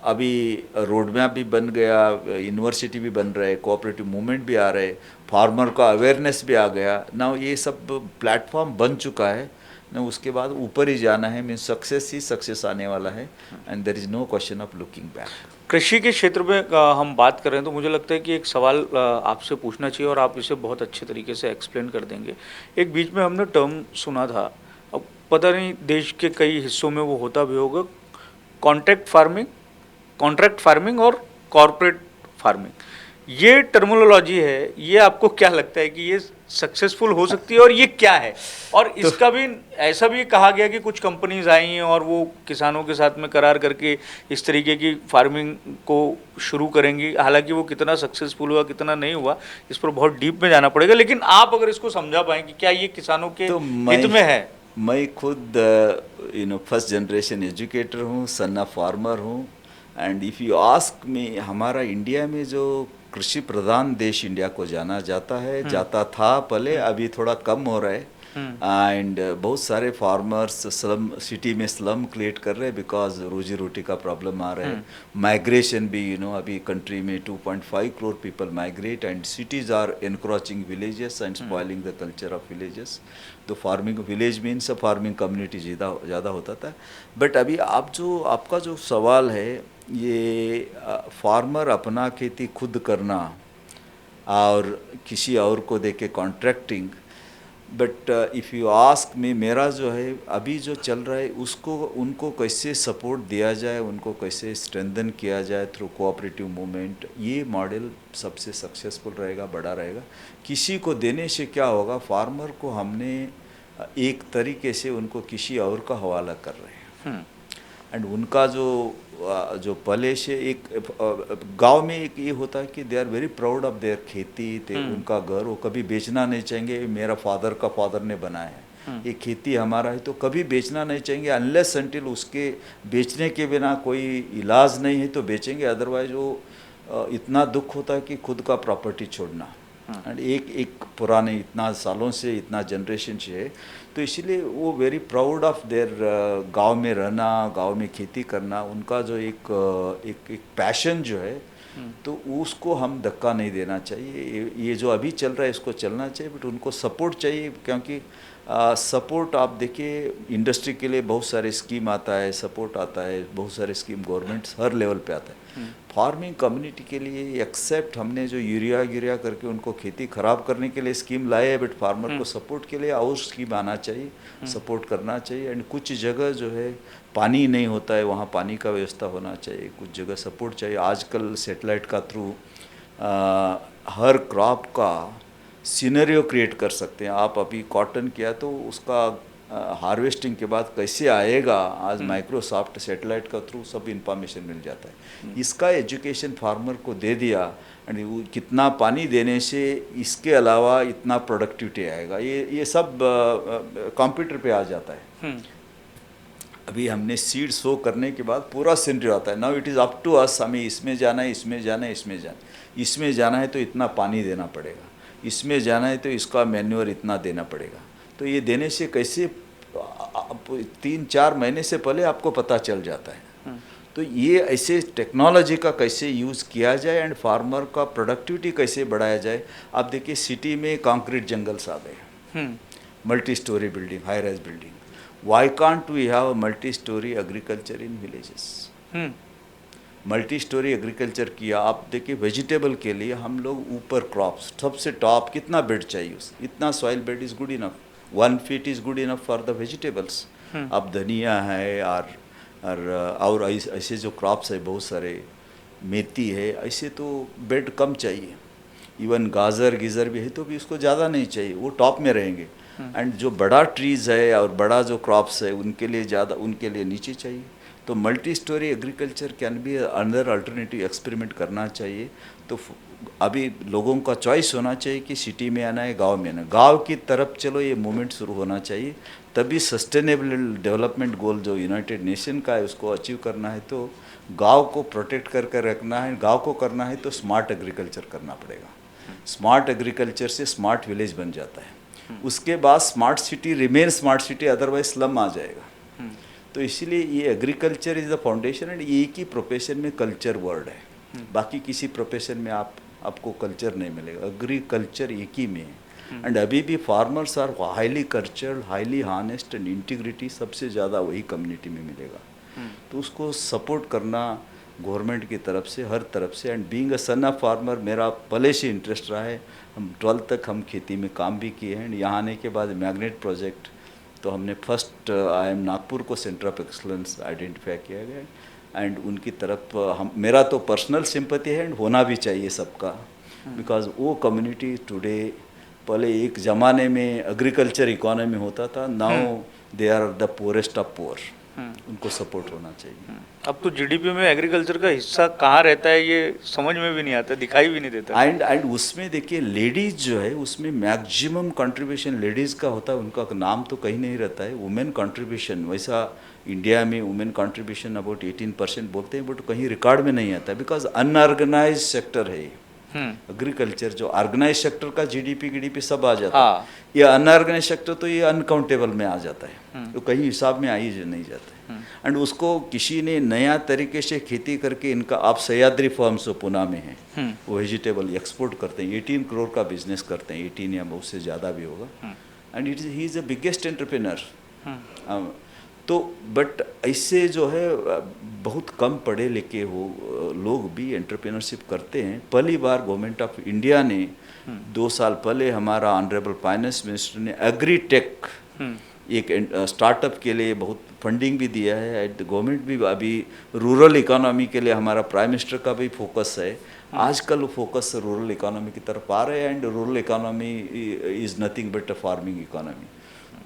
अभी रोड मैप भी बन गया, यूनिवर्सिटी भी बन रहे, कोऑपरेटिव मूवमेंट भी आ रहे, फार्मर का अवेयरनेस भी आ गया ना, ये सब प्लेटफॉर्म बन चुका है ना। उसके बाद ऊपर ही जाना है, मीन सक्सेस ही सक्सेस आने वाला है, and there is no question of looking back. कृषि के क्षेत्र में हम बात कर रहे हैं तो मुझे लगता है कि एक सवाल आपसे पूछना चाहिए और आप इसे बहुत अच्छे तरीके से एक्सप्लेन कर देंगे। एक बीच में हमने टर्म सुना था, अब पता नहीं देश के कई हिस्सों में वो होता भी होगा, कॉन्ट्रैक्ट फार्मिंग और कॉरपोरेट फार्मिंग। ये टर्मिनोलॉजी है, ये आपको क्या लगता है कि ये सक्सेसफुल हो सकती है और ये क्या है? और इसका भी ऐसा भी कहा गया कि कुछ कंपनीज आई हैं और वो किसानों के साथ में करार करके इस तरीके की फार्मिंग को शुरू करेंगी। हालांकि वो कितना सक्सेसफुल हुआ कितना नहीं हुआ इस पर बहुत डीप में जाना पड़ेगा, लेकिन आप अगर इसको समझा पाएँ कि क्या ये किसानों के हित में है। मैं खुद फर्स्ट जनरेशन एजुकेटर हूँ, सन ऑफ फार्मर हूँ, एंड इफ़ यू आस्क मी, हमारा इंडिया में जो कृषि प्रधान देश इंडिया को जाना जाता है, जाता था पहले, अभी थोड़ा कम हो रहा है, एंड बहुत सारे फार्मर्स सिटी में स्लम क्रिएट कर रहे हैं बिकॉज रोजी रोटी का प्रॉब्लम आ रहा है। माइग्रेशन भी अभी कंट्री में 2.5 crore people migrate, and cities are encroaching villages and spoiling the culture of villages. तो farming village means farming community ज़्यादा होता था। बट अभी आपका जो सवाल है, ये फार्मर अपना खेती खुद करना और किसी और को देके contracting, but if you ask मी, मेरा जो है अभी जो चल रहा है उनको कैसे सपोर्ट दिया जाए, उनको कैसे स्ट्रेंथन किया जाए थ्रू कोऑपरेटिव मूवमेंट, ये मॉडल सबसे सक्सेसफुल रहेगा, बड़ा रहेगा। किसी को देने से क्या होगा, फार्मर को हमने एक तरीके से उनको किसी और का हवाला कर रहे हैं, एंड उनका जो पहले से एक गांव में एक ये होता है कि they are very proud of their खेती, उनका घर वो कभी बेचना नहीं चाहेंगे, मेरा फादर ने बनाया है, ये खेती हमारा है, तो कभी बेचना नहीं चाहेंगे अनलेस अनटिल उसके बेचने के बिना कोई इलाज नहीं है तो बेचेंगे, अदरवाइज वो इतना दुख होता है कि खुद का प्रॉपर्टी छोड़ना, एंड एक पुराने इतना सालों से इतना जनरेशन से है, तो इसीलिए वो वेरी प्राउड ऑफ देयर गांव में रहना, गांव में खेती करना, उनका जो एक पैशन जो है, तो उसको हम धक्का नहीं देना चाहिए। ये जो अभी चल रहा है इसको चलना चाहिए, बट उनको सपोर्ट चाहिए, क्योंकि सपोर्ट आप देखिए इंडस्ट्री के लिए बहुत सारे स्कीम आता है, सपोर्ट आता है, बहुत सारे स्कीम गवर्नमेंट हर लेवल पे आता है। फार्मिंग कम्युनिटी के लिए एक्सेप्ट हमने जो यूरिया करके उनको खेती खराब करने के लिए स्कीम लाए है, बट फार्मर को सपोर्ट के लिए और स्कीम आना चाहिए, सपोर्ट करना चाहिए। एंड कुछ जगह जो है पानी नहीं होता है, वहाँ पानी का व्यवस्था होना चाहिए, कुछ जगह सपोर्ट चाहिए। आजकल सेटेलाइट का थ्रू हर क्रॉप का सिनेरियो क्रिएट कर सकते हैं आप। अभी कॉटन किया तो उसका हार्वेस्टिंग के बाद कैसे आएगा, आज माइक्रोसॉफ्ट सेटेलाइट का थ्रू सब इंफॉर्मेशन मिल जाता है। इसका एजुकेशन फार्मर को दे दिया, एंड कितना पानी देने से इसके अलावा इतना प्रोडक्टिविटी आएगा, ये सब कंप्यूटर पे आ जाता है। अभी हमने सीड सो करने के बाद पूरा सिनेरियो आता है, now it is up to us, हमें इसमें जाना है, इसमें जाना है, इसमें जाना है तो इतना पानी देना पड़ेगा, इसमें जाना है तो इसका मैन्योर इतना देना पड़ेगा। तो ये देने से कैसे 3-4 महीने से पहले आपको पता चल जाता है। तो ये ऐसे टेक्नोलॉजी का कैसे यूज़ किया जाए एंड फार्मर का प्रोडक्टिविटी कैसे बढ़ाया जाए। आप देखिए सिटी में कंक्रीट जंगल्स आ गए, multi storey building, high rise building, why can't we have multi storey agriculture in villages. Multi storey agriculture किया, आप देखिए वेजिटेबल के लिए हम लोग ऊपर क्रॉप्स सबसे टॉप कितना बेड चाहिए, इतना soil bed is good enough, 1 feet is good enough for the vegetables. अब धनिया है और और ऐसे जो क्रॉप्स है बहुत सारे, मेथी है, ऐसे तो बेड कम चाहिए। इवन गाजर गीजर भी है तो भी उसको ज़्यादा नहीं चाहिए, वो टॉप में रहेंगे। एंड जो बड़ा ट्रीज़ है और बड़ा जो क्रॉप्स है उनके लिए ज़्यादा, उनके लिए नीचे चाहिए। तो multi storey agriculture can be अंदर अल्टरनेटिव एक्सपेरिमेंट करना चाहिए। तो अभी लोगों का चॉइस होना चाहिए कि सिटी में आना है, गांव में आना है। गांव की तरफ चलो, ये मूवमेंट शुरू होना चाहिए। तभी सस्टेनेबल डेवलपमेंट गोल जो यूनाइटेड नेशन का है उसको अचीव करना है। तो गांव को प्रोटेक्ट करके रखना है, गांव को करना है तो स्मार्ट एग्रीकल्चर करना पड़ेगा। स्मार्ट एग्रीकल्चर से स्मार्ट विलेज बन जाता है। उसके बाद smart city remain smart city, otherwise slum आ जाएगा। तो इसीलिए ये agriculture is the foundation. And एक ही प्रोफेशन में कल्चर वर्ड है, बाकी किसी प्रोफेशन में आपको कल्चर नहीं मिलेगा। एग्रीकल्चर एक ही में है। एंड अभी भी farmers are highly cultured, highly honest and integrity सबसे ज़्यादा वही कम्युनिटी में मिलेगा। तो उसको सपोर्ट करना गवर्नमेंट की तरफ से, हर तरफ से। And being a son of farmer मेरा पहले से इंटरेस्ट रहा है। हम 12th तक हम खेती में काम भी किए हैं। यहाँ आने के बाद मैग्नेट प्रोजेक्ट, तो हमने फर्स्ट IIM नागपुर को सेंटर ऑफ एक्सलेंस आइडेंटिफाई किया गया। एंड उनकी तरफ हम, मेरा तो पर्सनल सिंपैथी है एंड होना भी चाहिए सबका। बिकॉज वो कम्युनिटी टुडे, पहले एक ज़माने में एग्रीकल्चर इकोनॉमी होता था, now they are the poorest of poor. उनको सपोर्ट होना चाहिए। अब तो जीडीपी में एग्रीकल्चर का हिस्सा कहाँ रहता है ये समझ में भी नहीं आता, दिखाई भी नहीं देता। एंड उसमें देखिए लेडीज़ जो है उसमें मैक्सिमम कंट्रीब्यूशन लेडीज़ का होता है। उनका नाम तो कहीं नहीं रहता है। वुमेन कंट्रीब्यूशन, वैसा इंडिया में वुमेन कंट्रीब्यूशन अबाउट 18% बोलते हैं, बट कहीं रिकॉर्ड में नहीं आता है। बिकॉज अनऑर्गेनाइज सेक्टर है एग्रीकल्चर। जो ऑर्गेनाइज सेक्टर का जीडीपी सब आ जाता है। ये अनऑर्गेनाइज सेक्टर तो ये अनकाउंटेबल में आ जाता है, तो कहीं हिसाब में आ ही नहीं जाता है। एंड उसको किसी ने नया तरीके से खेती करके, इनका आप सह्याद्री फार्म्स जो पुणे में है, वो वेजिटेबल एक्सपोर्ट करते हैं, 18 करोड़ का बिजनेस करते हैं, 18 या उससे ज़्यादा भी होगा। And he is the biggest entrepreneur. तो बट ऐसे जो है बहुत कम पढ़े लिखे हो लोग भी एंटरप्रेन्योरशिप करते हैं। पहली बार गवर्नमेंट ऑफ इंडिया ने 2 साल पहले, हमारा ऑनरेबल फाइनेंस मिनिस्टर ने एग्रीटेक एक स्टार्टअप के लिए बहुत फंडिंग भी दिया है। गवर्नमेंट भी अभी रूरल इकोनॉमी के लिए, हमारा प्राइम मिनिस्टर का भी फोकस है। आजकल फोकस रूरल इकोनॉमी की तरफ आ रहे हैं। And rural economy is nothing but a farming economy.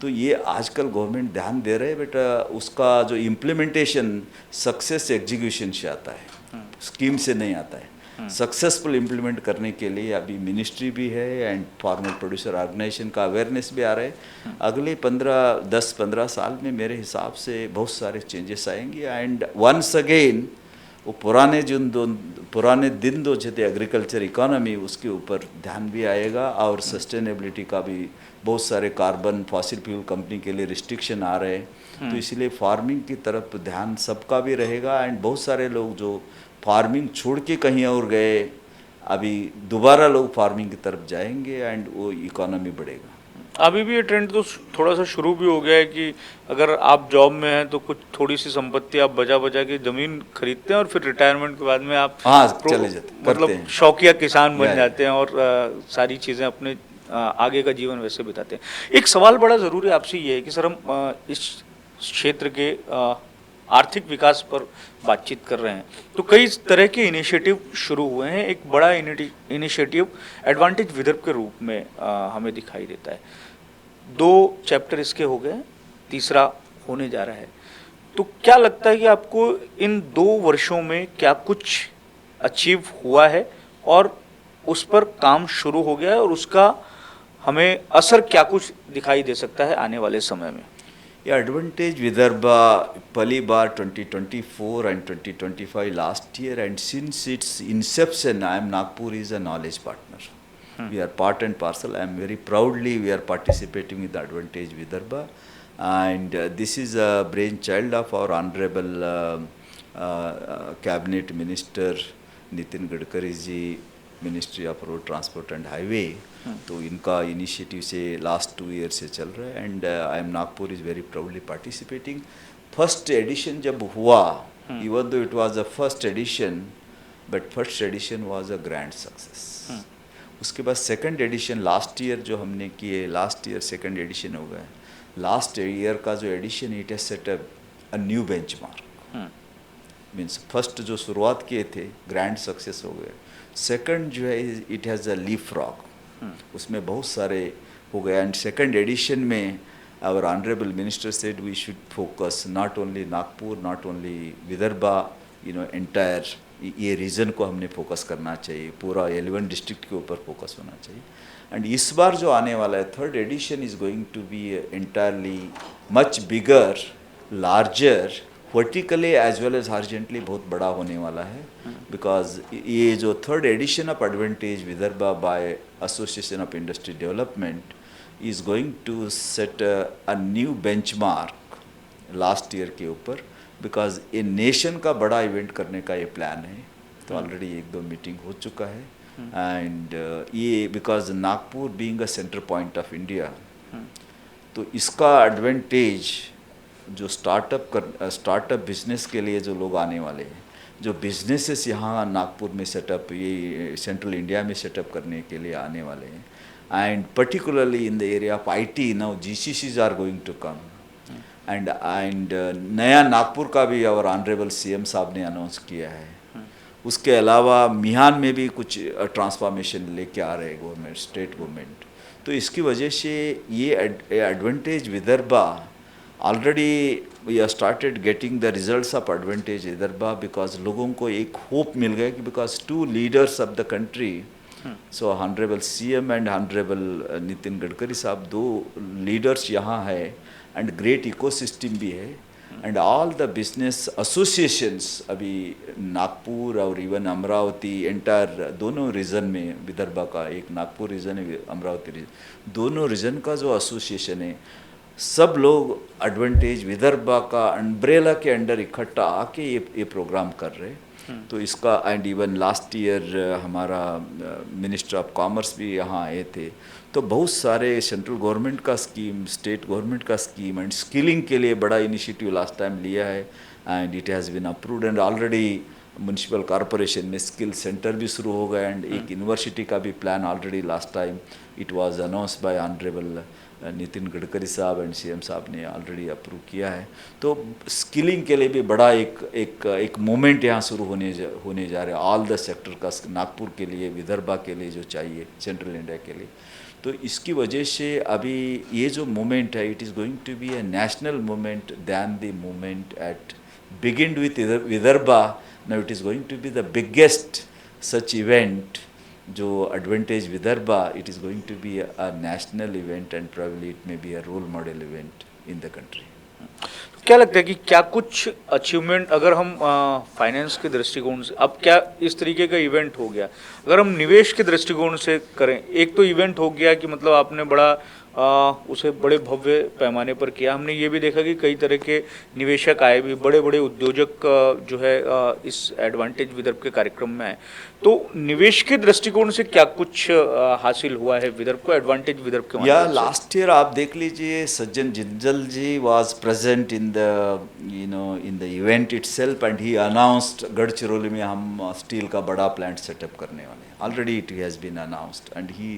तो ये आजकल गवर्नमेंट ध्यान दे रहे हैं, बट उसका जो इम्प्लीमेंटेशन सक्सेस एग्जीक्यूशन से आता है, स्कीम से नहीं आता है। सक्सेसफुल इम्प्लीमेंट करने के लिए अभी मिनिस्ट्री भी है एंड फार्मर प्रोड्यूसर ऑर्गेनाइजेशन का अवेयरनेस भी आ रहा है। अगले 10-15 साल में मेरे हिसाब से बहुत सारे चेंजेस आएंगे। एंड वंस अगेन वो पुराने दिन जो थे एग्रीकल्चर इकोनॉमी, उसके ऊपर ध्यान भी आएगा। और सस्टेनेबिलिटी का भी बहुत सारे कार्बन फॉसिल फ्यूल कंपनी के लिए रिस्ट्रिक्शन आ रहे हैं। तो इसलिए फार्मिंग की तरफ ध्यान सबका भी रहेगा। एंड बहुत सारे लोग जो फार्मिंग छोड़ के कहीं और गए, अभी दोबारा लोग फार्मिंग की तरफ जाएंगे एंड वो इकोनॉमी बढ़ेगा। अभी भी ये ट्रेंड तो थोड़ा सा शुरू भी हो गया है कि अगर आप जॉब में हैं तो कुछ थोड़ी सी संपत्ति आप बचा बचा के जमीन खरीदते हैं और फिर रिटायरमेंट के बाद में आप चले जाते, मतलब शौकिया किसान बन जाते हैं और सारी चीज़ें अपने आगे का जीवन वैसे बिताते हैं। एक सवाल बड़ा ज़रूरी आपसे ये है कि सर हम इस क्षेत्र के आर्थिक विकास पर बातचीत कर रहे हैं, तो कई तरह के इनिशिएटिव शुरू हुए हैं। एक बड़ा इनिशिएटिव एडवांटेज विदर्भ के रूप में हमें दिखाई देता है। 2 चैप्टर इसके हो गए, तीसरा होने जा रहा है। तो क्या लगता है कि आपको इन 2 वर्षों में क्या कुछ अचीव हुआ है और उस पर काम शुरू हो गया है और उसका हमें असर क्या कुछ दिखाई दे सकता है आने वाले समय में? ये एडवांटेज विदर्भा पहली बार 2024 and 2025 last year. And since its inception IIM Nagpur is a knowledge partner. We are part and parcel. I am very proudly we are participating with the Advantage Vidarbha, and this is a brainchild of our honorable cabinet minister Nitin Gadkari ji, Ministry of Road Transport and Highway. तो इनका इनिशिएटिव से लास्ट 2 ईयर से चल रहा है। And IIM Nagpur is very proudly participating. First edition जब हुआ, even though it was a first edition, but first edition was a grand success. उसके बाद सेकंड एडिशन लास्ट ईयर जो हमने किए, लास्ट ईयर सेकंड एडिशन हो गया। लास्ट ईयर का जो edition, it has set a new benchmark. Means first जो शुरुआत किए थे ग्रैंड सक्सेस हो गए। सेकंड जो है it has a leapfrog, उसमें बहुत सारे हो गए। एंड सेकंड एडिशन में our honourable minister said we should focus not only Nagpur, not only Vidarbha, entire ये रीजन को हमने फोकस करना चाहिए, पूरा 11 डिस्ट्रिक्ट के ऊपर फोकस होना चाहिए। एंड इस बार जो आने वाला है third edition is going to be entirely much bigger, larger, vertically as well as horizontally बहुत बड़ा होने वाला है। बिकॉज ये जो third edition of advantage Vidarbha by association of industry development is going to set a new benchmark last year के ऊपर, बिकॉज ये नेशन का बड़ा इवेंट करने का ये प्लान है। तो ऑलरेडी 1-2 मीटिंग हो चुका है। एंड ये because Nagpur being a centre point of India, तो इसका एडवांटेज जो स्टार्टअप बिजनेस के लिए जो लोग आने वाले हैं, जो बिजनेसेस यहाँ नागपुर में सेटअप, ये सेंट्रल इंडिया में सेटअप करने के लिए आने वाले हैं, and particularly in the area of IT now GCCs are going to come. And नया नागपुर का भी और ऑनरेबल सीएम साहब ने अनाउंस किया है। उसके अलावा मिहान में भी कुछ ट्रांसफॉर्मेशन लेके आ रहे हैं गवर्नमेंट, स्टेट गवर्नमेंट। तो इसकी वजह से ये advantage Vidarbha already we are started getting the results of advantage Vidarbha, because लोगों को एक होप मिल गया कि because 2 leaders of the country, so honourable CM and honourable Nitin Gadkari sahab 2 leaders यहाँ है, एंड ग्रेट इकोसिस्टम भी है। And all the business associations अभी नागपुर और इवन अमरावती एंटायर दोनों रीजन में, विदर्भा का एक नागपुर रीजन है, अमरावती रीजन, दोनों रीजन का जो एसोसिएशन है, सब लोग एडवांटेज विदर्भा का अम्ब्रेला के अंडर इकट्ठा आके ये प्रोग्राम कर रहे हैं। तो इसका एंड इवन लास्ट ईयर हमारा मिनिस्टर ऑफ कॉमर्स भी यहाँ आए थे। तो बहुत सारे सेंट्रल गवर्नमेंट का स्कीम, स्टेट गवर्नमेंट का स्कीम एंड स्किलिंग के लिए बड़ा इनिशिएटिव लास्ट टाइम लिया है, and it has been approved. And already municipal corporation में स्किल सेंटर भी शुरू हो गया, एंड एक यूनिवर्सिटी का भी plan already last time it was announce by honourable Nitin Gadkari साहब एंड सीएम साहब ने ऑलरेडी अप्रूव किया है। तो स्किलिंग के लिए भी बड़ा एक मोमेंट यहाँ शुरू होने जा रहा है ऑल द सेक्टर का, नागपुर के लिए, विदर्भा के लिए जो चाहिए, सेंट्रल इंडिया के लिए। तो इसकी वजह से अभी ये जो मोमेंट है it is going to be a national moment than the moment at begin with Vidarbha. Now it is going to be the biggest such event जो advantage Vidarbha, it is going to be a national event and probably it may be a role model event in the country. तो क्या लगता है कि क्या कुछ अचीवमेंट, अगर हम फाइनेंस के दृष्टिकोण से, अब क्या इस तरीके का इवेंट हो गया, अगर हम निवेश के दृष्टिकोण से करें, एक तो इवेंट हो गया कि मतलब आपने बड़ा उसे बड़े भव्य पैमाने पर किया, हमने ये भी देखा कि कई तरह के निवेशक आए भी, बड़े बड़े उद्योजक जो है इस एडवांटेज विदर्भ के कार्यक्रम में आए। तो निवेश के दृष्टिकोण से क्या कुछ हासिल हुआ है विदर्भ को, एडवांटेज विदर्भ के या माध्यम से? लास्ट ईयर आप देख लीजिए, Sajjan Jindal ji was present in the in the event itself, and he announced Gadchiroli में हम स्टील का बड़ा प्लांट सेटअप करने वाले हैं। Already it has been announced, and he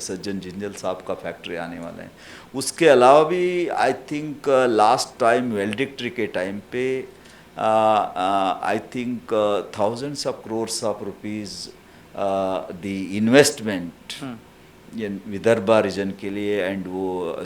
Sajjan Jindal साहब का फैक्ट्री आने वाला है। उसके अलावा भी आई थिंक लास्ट टाइम वेल्डिक्ट्री के टाइम पे I think thousands of crores of rupees the investment Vidarbha region के लिए, एंड वो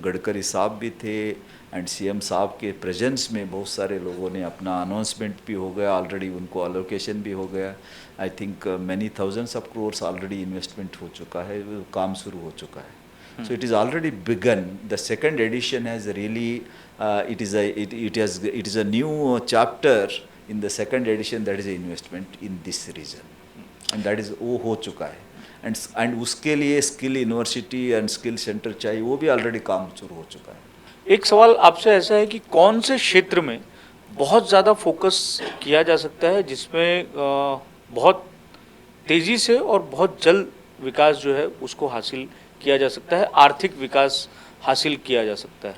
गडकरी साहब भी थे एंड सीएम साहब के प्रेजेंस में बहुत सारे लोगों ने अपना अनाउंसमेंट भी हो गया, ऑलरेडी उनको अलोकेशन भी हो गया। I think many thousands of crores already investment हो चुका है, काम शुरू हो चुका है। So it is already begun. The second edition has really it is a new chapter in the second edition, that is a investment in this region, and that is वो हो चुका है। and उसके लिए skill university and skill centre चाहिए, वो भी ऑलरेडी काम शुरू हो चुका है। एक सवाल आपसे ऐसा है कि कौन से क्षेत्र में बहुत ज़्यादा फोकस किया जा सकता है जिसमें बहुत तेज़ी से और बहुत जल्द विकास जो है उसको हासिल किया जा सकता है, आर्थिक विकास हासिल किया जा सकता है?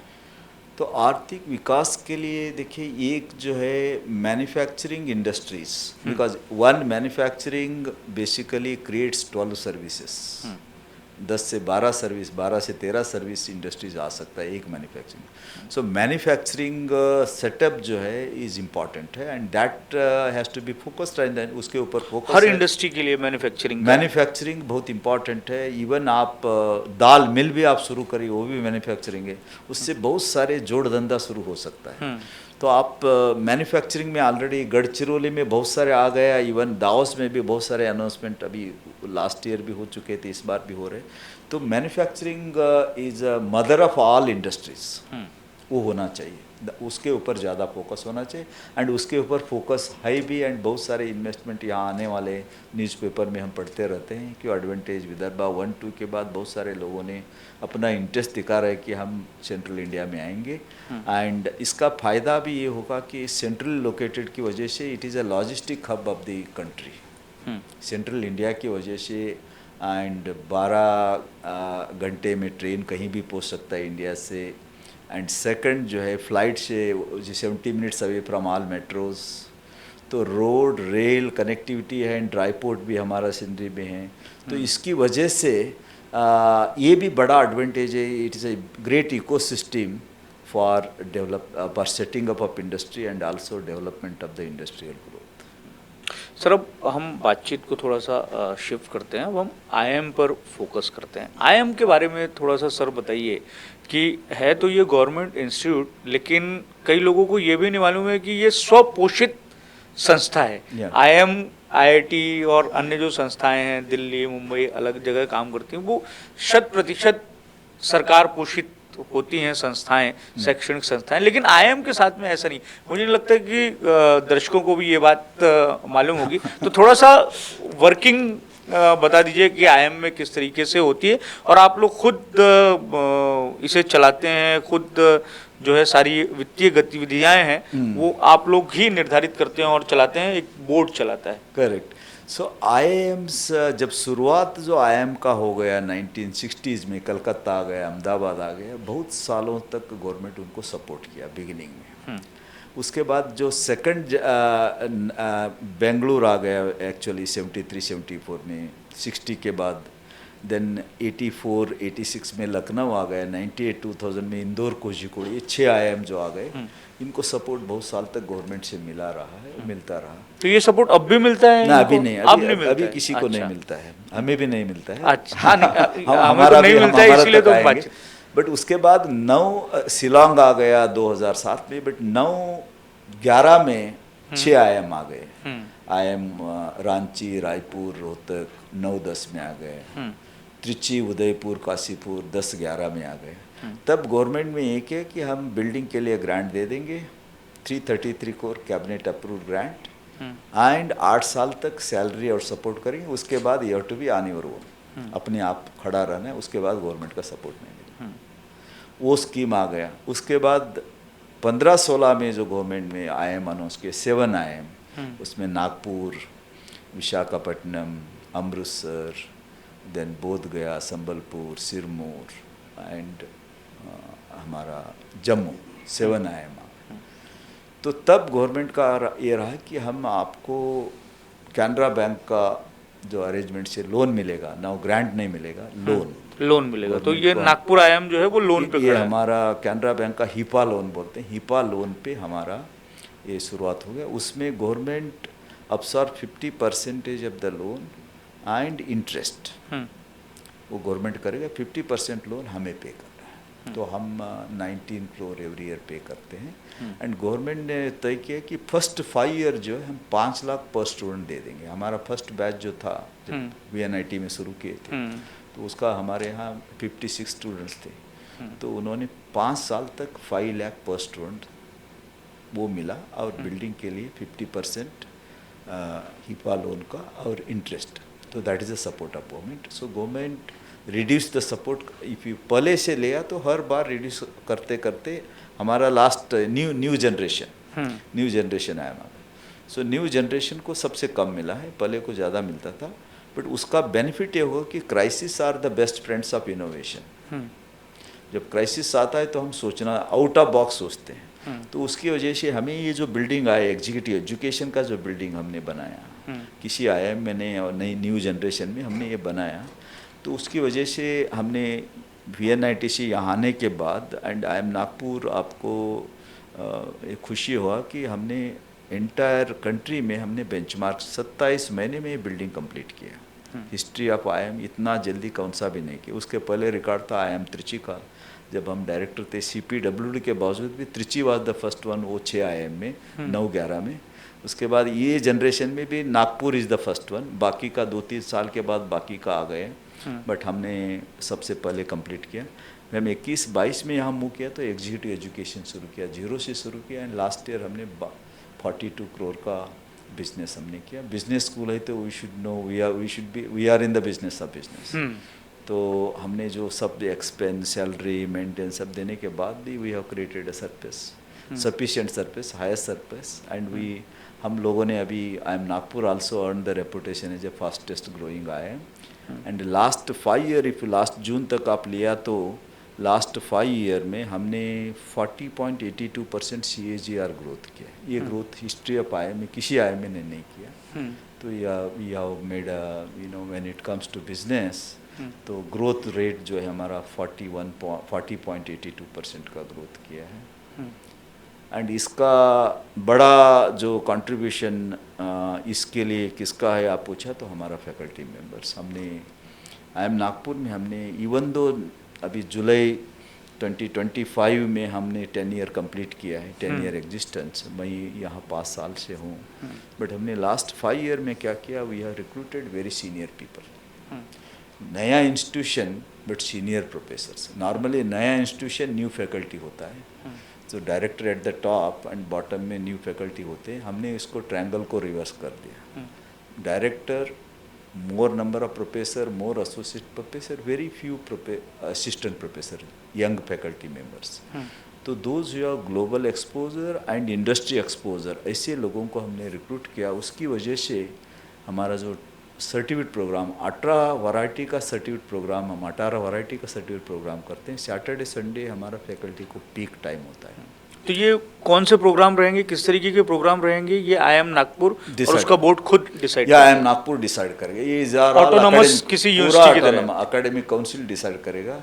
तो आर्थिक विकास के लिए देखिए, एक जो है manufacturing industries, because one manufacturing basically creates 12 services, 10 से 12 सर्विस, 12 से 13 सर्विस इंडस्ट्रीज आ सकता है एक मैन्युफैक्चरिंग। सो मैन्युफैक्चरिंग सेटअप जो है इज़ इम्पॉर्टेंट है, and that has to be focused, and उसके ऊपर फोकस हर है। इंडस्ट्री के लिए मैन्युफैक्चरिंग का मैन्युफैक्चरिंग बहुत इंपॉर्टेंट है। इवन आप दाल मिल भी आप शुरू करिए, वो भी मैन्युफैक्चरिंग है, उससे बहुत सारे जोड़ धंधा शुरू हो सकता है। तो आप मैन्युफैक्चरिंग में ऑलरेडी गढ़चिरौली में बहुत सारे आ गया, इवन दाओस में भी बहुत सारे अनाउंसमेंट अभी लास्ट ईयर भी हो चुके थे, इस बार भी हो रहे। तो manufacturing is mother of all industries, वो होना चाहिए, उसके ऊपर ज़्यादा फोकस होना चाहिए, एंड उसके ऊपर फोकस है भी। एंड बहुत सारे इन्वेस्टमेंट यहाँ आने वाले न्यूज़पेपर में हम पढ़ते रहते हैं कि एडवांटेज विदर्भा 1-2 के बाद बहुत सारे लोगों ने अपना इंटरेस्ट दिखा रहे कि हम सेंट्रल इंडिया में आएंगे। एंड इसका फ़ायदा भी ये होगा कि सेंट्रल लोकेटेड की वजह से it is a logistic hub of the country, central India की वजह से। एंड 12 घंटे में ट्रेन कहीं भी पहुँच सकता है इंडिया से। एंड सेकंड जो है फ्लाइट से 70 minutes away from all metros. तो रोड रेल कनेक्टिविटी है, एंड ड्राई पोर्ट भी हमारा सिंधरी में है। तो इसकी वजह से ये भी बड़ा एडवांटेज है। It is a great ecosystem for for setting up of industry and also development of the industrial growth. Sir, अब हम बातचीत को थोड़ा सा शिफ्ट करते हैं, अब हम आईएम पर फोकस करते हैं। आईएम के बारे में थोड़ा सा सर बताइए कि है तो ये गवर्नमेंट इंस्टीट्यूट, लेकिन कई लोगों को ये भी नहीं मालूम है कि ये स्वपोषित संस्था है। आईएम, आईआईटी और अन्य जो संस्थाएं हैं दिल्ली मुंबई अलग जगह काम करती हैं, वो 100% सरकार पोषित होती हैं संस्थाएं, शैक्षणिक संस्थाएं। लेकिन आईएम के साथ में ऐसा नहीं। मुझे नहीं लगता कि दर्शकों को भी ये बात मालूम होगी। तो थोड़ा सा वर्किंग बता दीजिए कि आईएम में किस तरीके से होती है, और आप लोग खुद इसे चलाते हैं, खुद जो है सारी वित्तीय गतिविधियां हैं वो आप लोग ही निर्धारित करते हैं और चलाते हैं, एक बोर्ड चलाता है। करेक्ट। सो आईएम्स जब शुरुआत जो आईएम का हो गया 1960s में, कलकत्ता आ गया, अहमदाबाद आ गया, बहुत सालों तक गवर्नमेंट उनको सपोर्ट किया बिगिनिंग में। उसके बाद जो सेकंड बेंगलुरु आ गया एक्चुअली 73-74 में, 60 के बाद देन 84-86 में लखनऊ आ गया, 98-2000 में इंदौर कोझिकोड, ये 6 आईएम जो आ गए, इनको सपोर्ट बहुत साल तक गवर्नमेंट से मिला रहा है, मिलता रहा। तो ये सपोर्ट अब भी मिलता है? ना, अभी नहीं, अब नहीं मिलता अभी है? किसी को नहीं मिलता है, हमें भी नहीं मिलता है। अच्छा, हाँ, नहीं, हमें तो हमारा नहीं भी मिलता है, हमारा इसलिए तक तो आएंगे। बट उसके बाद 9 शिलोंग आ गया 2007 में, बट 9-11 में 6 आईएम आ गए। आईएम रांची, रायपुर, रोहतक 9-10 में आ गए, त्रिची, उदयपुर, काशीपुर 10-11 में आ गए। तब गवर्नमेंट में एक है कि हम बिल्डिंग के लिए ग्रांट दे देंगे, 333 crore cabinet approve grant, and 8 साल तक सैलरी और सपोर्ट करेंगे। उसके बाद you have to be on your own, अपने आप खड़ा रहना है, उसके बाद गवर्नमेंट का सपोर्ट नहीं मिलेगा। वो स्कीम आ गया। उसके बाद 15-16 में जो गवर्नमेंट में आईएम अनाउंस किए, 7 आईएम, उसमें नागपुर, विशाखापट्टनम, अमृतसर, देन बोध गया, संबलपुर, सिरमौर एंड हमारा जम्मू, 7 आईएम। तो तब गवर्नमेंट का ये रहा कि हम आपको कैनरा बैंक का जो अरेंजमेंट से लोन मिलेगा, ना ग्रांट नहीं मिलेगा, लोन मिलेगा। तो ये नागपुर आईएम जो है वो लोन पे ये खड़ा है। हमारा कैनरा बैंक का हिपा लोन बोलते हैं, हिपा लोन पे हमारा ये शुरुआत हो गया। उसमें government absorb 50% of the loan and interest वो गवर्नमेंट करेगा, 50% लोन हमें पे करना है। तो हम 19 करोड़ एवरी ईयर पे करते हैं। एंड गवर्नमेंट ने तय किया कि फर्स्ट 5 ईयर जो है हम 5 लाख पर स्टूडेंट दे देंगे। हमारा फर्स्ट बैच जो था जब VNIT में शुरू किए थे, तो उसका हमारे यहाँ 56 स्टूडेंट्स थे। तो उन्होंने 5 साल तक 5 लाख पर स्टूडेंट वो मिला, और बिल्डिंग के लिए 50% हिपा लोन का और इंटरेस्ट। तो that is the support of government. So government reduce the support, if you पहले से लिया तो हर बार रिड्यूस करते करते हमारा लास्ट न्यू जनरेशन आया हमारा। सो न्यू जनरेशन को सबसे कम मिला है, पहले को ज़्यादा मिलता था। बट उसका बेनिफिट ये होगा कि crisis are the best friends of innovation. जब क्राइसिस आता है तो हम सोचना आउट ऑफ बॉक्स सोचते हैं। तो उसकी वजह से हमें ये जो बिल्डिंग आया, एग्जीक्यूटिव एजुकेशन का जो बिल्डिंग हमने बनाया, किसी आईएम में नहीं और नई न्यू जनरेशन में हमने ये बनाया, तो तो उसकी वजह से हमने VNITC यहाँ आने के बाद एंड IIM नागपुर आपको एक खुशी हुआ कि हमने एंटायर कंट्री में हमने बेंचमार्क 27 महीने में ये बिल्डिंग कंप्लीट किया। हिस्ट्री ऑफ IIM इतना जल्दी कौन सा भी नहीं किया। उसके पहले रिकॉर्ड था IIM त्रिची का, जब हम डायरेक्टर थे CPWD के बावजूद भी Trichy was the first one, वो 6 IIM में 9-11 में। उसके बाद ये जनरेशन में भी Nagpur is the first one, बाकी का 2-3 साल के बाद बाकी का आ गए, बट हमने सबसे पहले कंप्लीट किया। हम 21-22 में यहाँ मूव किया तो एग्जीक्यूटिव एजुकेशन शुरू किया, 0 से शुरू किया एंड लास्ट ईयर हमने 42 करोड़ का बिजनेस हमने किया। बिजनेस स्कूल है तो we should know we are in the business of business. तो हमने जो सब एक्सपेंस सैलरी मेंटेन सब देने के बाद भी we have created a surplus, sufficient surplus, highest surplus and we हम लोगों ने अभी IIM Nagpur also earn the reputation as a fastest growing IIM and last 5 year if last June तक आप लिया तो लास्ट 5 ईयर में हमने 40.82% CAGR ग्रोथ किया। ये ग्रोथ हिस्ट्री ऑफ IIM में किसी IIM ने नहीं किया। तो we have made when it comes to business तो ग्रोथ रेट जो है हमारा 40.82% का ग्रोथ किया है। एंड इसका बड़ा जो कंट्रीब्यूशन इसके लिए किसका है आप पूछा तो हमारा फैकल्टी मेंबर्स। हमने IIM नागपुर में हमने इवन दो अभी जुलाई 2025 में हमने 10 ईयर कंप्लीट किया है, 10 ईयर एग्जिस्टेंस। मैं यहाँ 5 साल से हूँ, बट हमने लास्ट 5 ईयर में क्या किया, we have recruited very senior people. नया institution but senior professors. Normally नया इंस्टीट्यूशन न्यू फैकल्टी होता है, तो director at the top and bottom में न्यू फैकल्टी होते हैं। हमने इसको ट्रायंगल को रिवर्स कर दिया। Director, more number of professor, more associate professor, very few assistant professor, young faculty members. तो those who have global exposure and industry exposure, ऐसे लोगों को हमने रिक्रूट किया। उसकी वजह से हमारा जो सर्टिफिकेट प्रोग्राम 18 वैरायटी का सर्टिफिकेट प्रोग्राम, हम 18 वैरायटी का सर्टिफिकेट प्रोग्राम करते हैं। सैटरडे संडे हमारा फैकल्टी को पीक टाइम होता है। तो ये कौन से प्रोग्राम रहेंगे, किस तरीके के प्रोग्राम रहेंगे, ये IIM नागपुर और उसका बोर्ड खुद डिसाइड या IIM नागपुर डिसाइड करेगा। ये ऑटोनोमस किसी यूनिवर्सिटी की तरह एकेडमिक काउंसिल डिसाइड करेगा।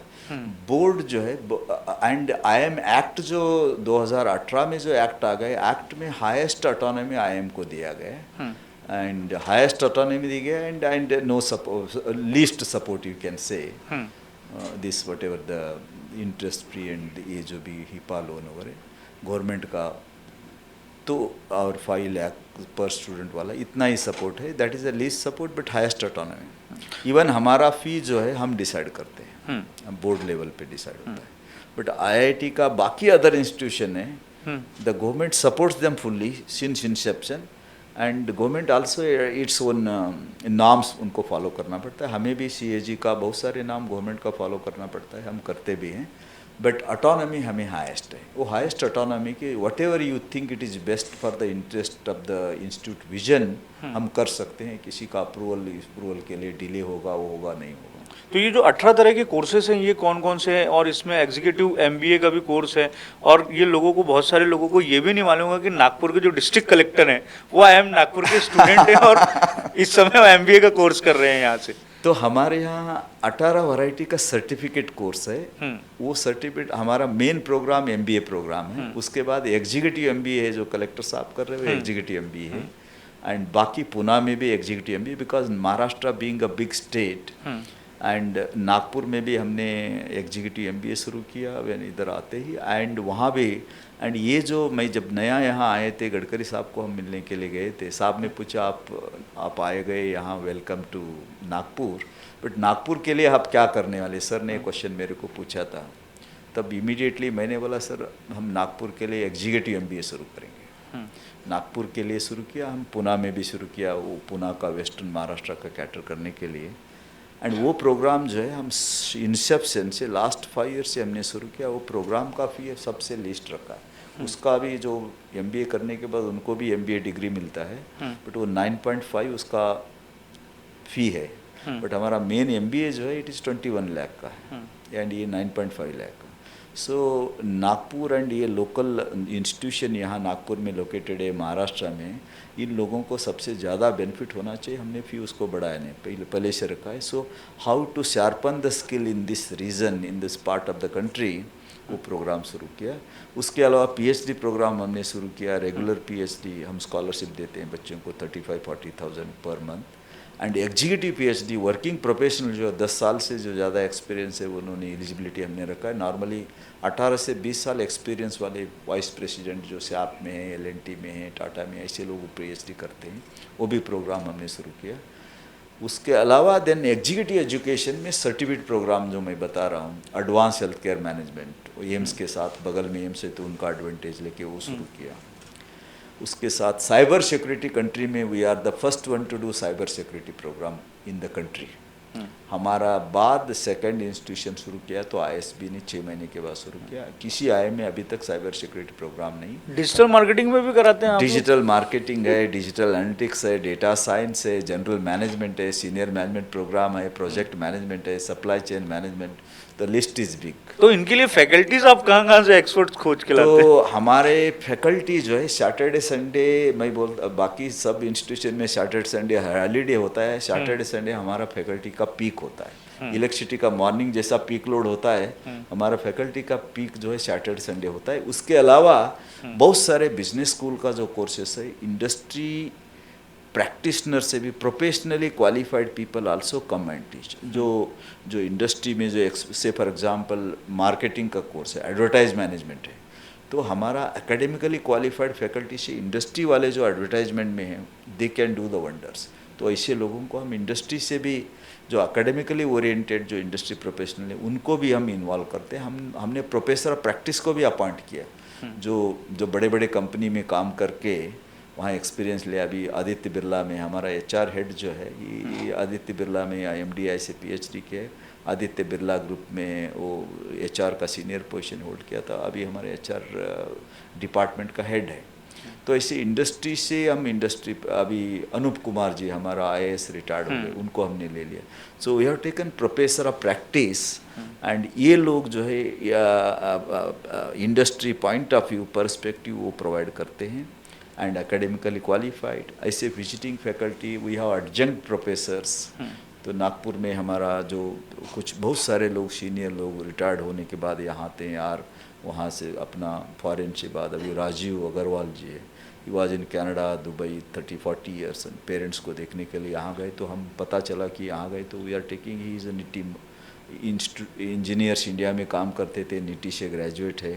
बोर्ड जो है एंड IIM एक्ट जो 2018 में जो एक्ट आ गए, एक्ट में हाईएस्ट ऑटोनॉमी IIM को दिया गया एंड हाईएस्ट ऑटोनॉमी दी गया and no least support you can say this whatever the interest free and ये जो भी हिपा लोन वगैरह गवर्नमेंट का तो और 5 लाख पर स्टूडेंट वाला इतना ही सपोर्ट है। That is a least support but highest autonomy. Even हमारा फी जो है हम डिसाइड करते हैं, हम बोर्ड लेवल पे डिसाइड होता है। बट IIT का बाकी अदर इंस्टीट्यूशन है, the government supports them fully since Inception and government also its own norms उनको फॉलो करना पड़ता है। हमें भी CAG का बहुत सारे नाम गवर्नमेंट का फॉलो करना पड़ता है, हम करते भी हैं। बट ऑटोनॉमी हमें हाईएस्ट है। वो हाईएस्ट ऑटोनॉमी के what ever you think it is best for the interest of the institute vision हम कर सकते हैं। किसी का अप्रूवल के लिए डिले होगा, वो होगा नहीं होगा। तो ये जो 18 तरह के कोर्सेज हैं ये कौन कौन से हैं, और इसमें एग्जीक्यूटिव MBA का भी कोर्स है। और ये लोगों को, बहुत सारे लोगों को ये भी नहीं मालूम होगा कि नागपुर के जो डिस्ट्रिक्ट कलेक्टर हैं वो IIM नागपुर के स्टूडेंट हैं और इस समय वो MBA का कोर्स कर रहे हैं यहाँ से। तो हमारे यहाँ 18 वैरायटी का सर्टिफिकेट कोर्स है। वो सर्टिफिकेट हमारा मेन प्रोग्राम MBA प्रोग्राम है। उसके बाद एग्जीक्यूटिव MBA है जो कलेक्टर साहब कर रहे हैं, एग्जीक्यूटिव MBA है। एंड बाकी पुणे में भी executive MBA, because Maharashtra being a big state and Nagpur में भी हमने एग्जीक्यूटिव MBA शुरू किया इधर आते ही। एंड वहाँ भी एंड ये जो मैं जब नया यहाँ आए थे, गडकरी साहब को हम मिलने के लिए गए थे। साहब ने पूछा आप आए गए यहाँ, welcome to Nagpur, but Nagpur के लिए आप क्या करने वाले सर ने क्वेश्चन मेरे को पूछा था। तब इमीडिएटली मैंने बोला सर हम नागपुर के लिए एग्जीक्यूटिव MBA शुरू करेंगे। नागपुर के लिए शुरू किया, हम पुणे में भी शुरू किया, वो पुणे का वेस्टर्न महाराष्ट्र का कैटर करने के लिए। एंड वो प्रोग्राम जो है हम इंसेप्शन से लास्ट 5 ईयर से हमने शुरू किया। वो प्रोग्राम का फी सबसे लिस्ट रखा है। उसका भी जो MBA करने के बाद उनको भी MBA डिग्री मिलता है, बट वो 9.5 उसका फ़ी है। बट हमारा मेन MBA जो है इट इज़ 21 लाख का है एंड ये 9.5 लाख का। सो नागपुर एंड ये लोकल इंस्टीट्यूशन यहाँ नागपुर में लोकेटेड है महाराष्ट्र में, इन लोगों को सबसे ज़्यादा बेनिफिट होना चाहिए। हमने फिर उसको बढ़ाया नहीं, पहले से रखा है। So how to sharpen the skill in this region, in this part of the country, वो प्रोग्राम शुरू किया। उसके अलावा पीएचडी प्रोग्राम हमने शुरू किया, रेगुलर पीएचडी हम स्कॉलरशिप देते हैं बच्चों को 35-40,000 per month. And executive PhD working professional जो 10 साल से जो ज़्यादा एक्सपीरियंस है, वो उन्होंने एलिजिबिलिटी हमने रखा है। नॉर्मली 18 से 20 साल एक्सपीरियंस वाले वाइस प्रेसिडेंट जो SAP में है, LNT में है, टाटा में, ऐसे लोग पीएचडी करते हैं, वो भी प्रोग्राम हमने शुरू किया। उसके अलावा देन एग्जीक्यूटिव एजुकेशन में सर्टिफिकेट प्रोग्राम जो मैं बता रहा हूँ, advance health care management, AIIMS के साथ बगल में एम्स है तो उनका एडवांटेज लेके वो शुरू किया। उसके साथ साइबर सिक्योरिटी कंट्री में we are the first one to do cyber security program in the country. हमारा बाद सेकंड इंस्टीट्यूशन शुरू किया तो ISB ने 6 महीने के बाद शुरू किया। किसी IIM में अभी तक साइबर सिक्योरिटी प्रोग्राम नहीं। डिजिटल मार्केटिंग में भी कराते हैं आप लोग? डिजिटल मार्केटिंग है, डिजिटल एनालिटिक्स है, डेटा साइंस है, जनरल मैनेजमेंट है, सीनियर मैनेजमेंट प्रोग्राम है, प्रोजेक्ट मैनेजमेंट है, supply chain management, the list is big. तो इनके लिए फैकल्टीज आप कहाँ से एक्सपर्ट्स खोज के लाते हैं? तो हमारे फैकल्टी जो है सैटरडे संडे, मैं बाकी सब इंस्टीट्यूशन में सैटरडे संडे हॉलीडे होता है, सैटरडे संडे हमारा फैकल्टी का पीक होता है। इलेक्ट्रिसिटी का मॉर्निंग जैसा पीक लोड होता है, हमारा फैकल्टी का पीक जो है सैटरडे संडे होता है। उसके अलावा बहुत सारे बिजनेस स्कूल का जो कोर्सेस है, इंडस्ट्री प्रैक्टिशनर से भी professionally qualified people also come and teach. जो इंडस्ट्री में जो से फॉर एग्जांपल मार्केटिंग का कोर्स है, एडवर्टाइज मैनेजमेंट है, तो हमारा एकेडमिकली क्वालिफाइड फैकल्टी से इंडस्ट्री वाले जो एडवर्टाइजमेंट में हैं, they can do the wonders. तो ऐसे लोगों को हम इंडस्ट्री से भी, जो एकेडमिकली ओरिएंटेड जो इंडस्ट्री प्रोफेशनल है, उनको भी हम इन्वॉल्व करते हैं। हमने प्रोफेसर ऑफ प्रैक्टिस को भी अपॉइंट किया, जो बड़े बड़े कंपनी में काम करके वहाँ एक्सपीरियंस लिया। अभी आदित्य बिरला में हमारा HR हेड जो है, ये आदित्य बिरला में IMDI से PhD के, आदित्य बिरला ग्रुप में वो HR का सीनियर पोजीशन होल्ड किया था, अभी हमारे HR डिपार्टमेंट का हेड है। तो ऐसे इंडस्ट्री से हम अभी अनूप कुमार जी हमारा IAS रिटायर्ड हो गए, उनको हमने ले लिया। So we have taken professor of practice, and ये लोग जो है industry point of view perspective वो प्रोवाइड करते हैं, एंड एकेडमिकली क्वालिफाइड। ऐसे visiting faculty we have adjunct professors. तो नागपुर में हमारा जो कुछ बहुत सारे लोग सीनियर लोग रिटायर्ड होने के बाद यहाँ आते हैं यार, वहाँ से अपना फॉरेन से बाद, अभी राजीव अग्रवाल जी है, he was in Canada, Dubai 30-40 years, parents को देखने के लिए यहाँ गए। तो हम पता चला कि यहाँ गए तो we are taking, he is नीति इंजीनियर्स इंडिया में काम करते थे, नीति से ग्रेजुएट है,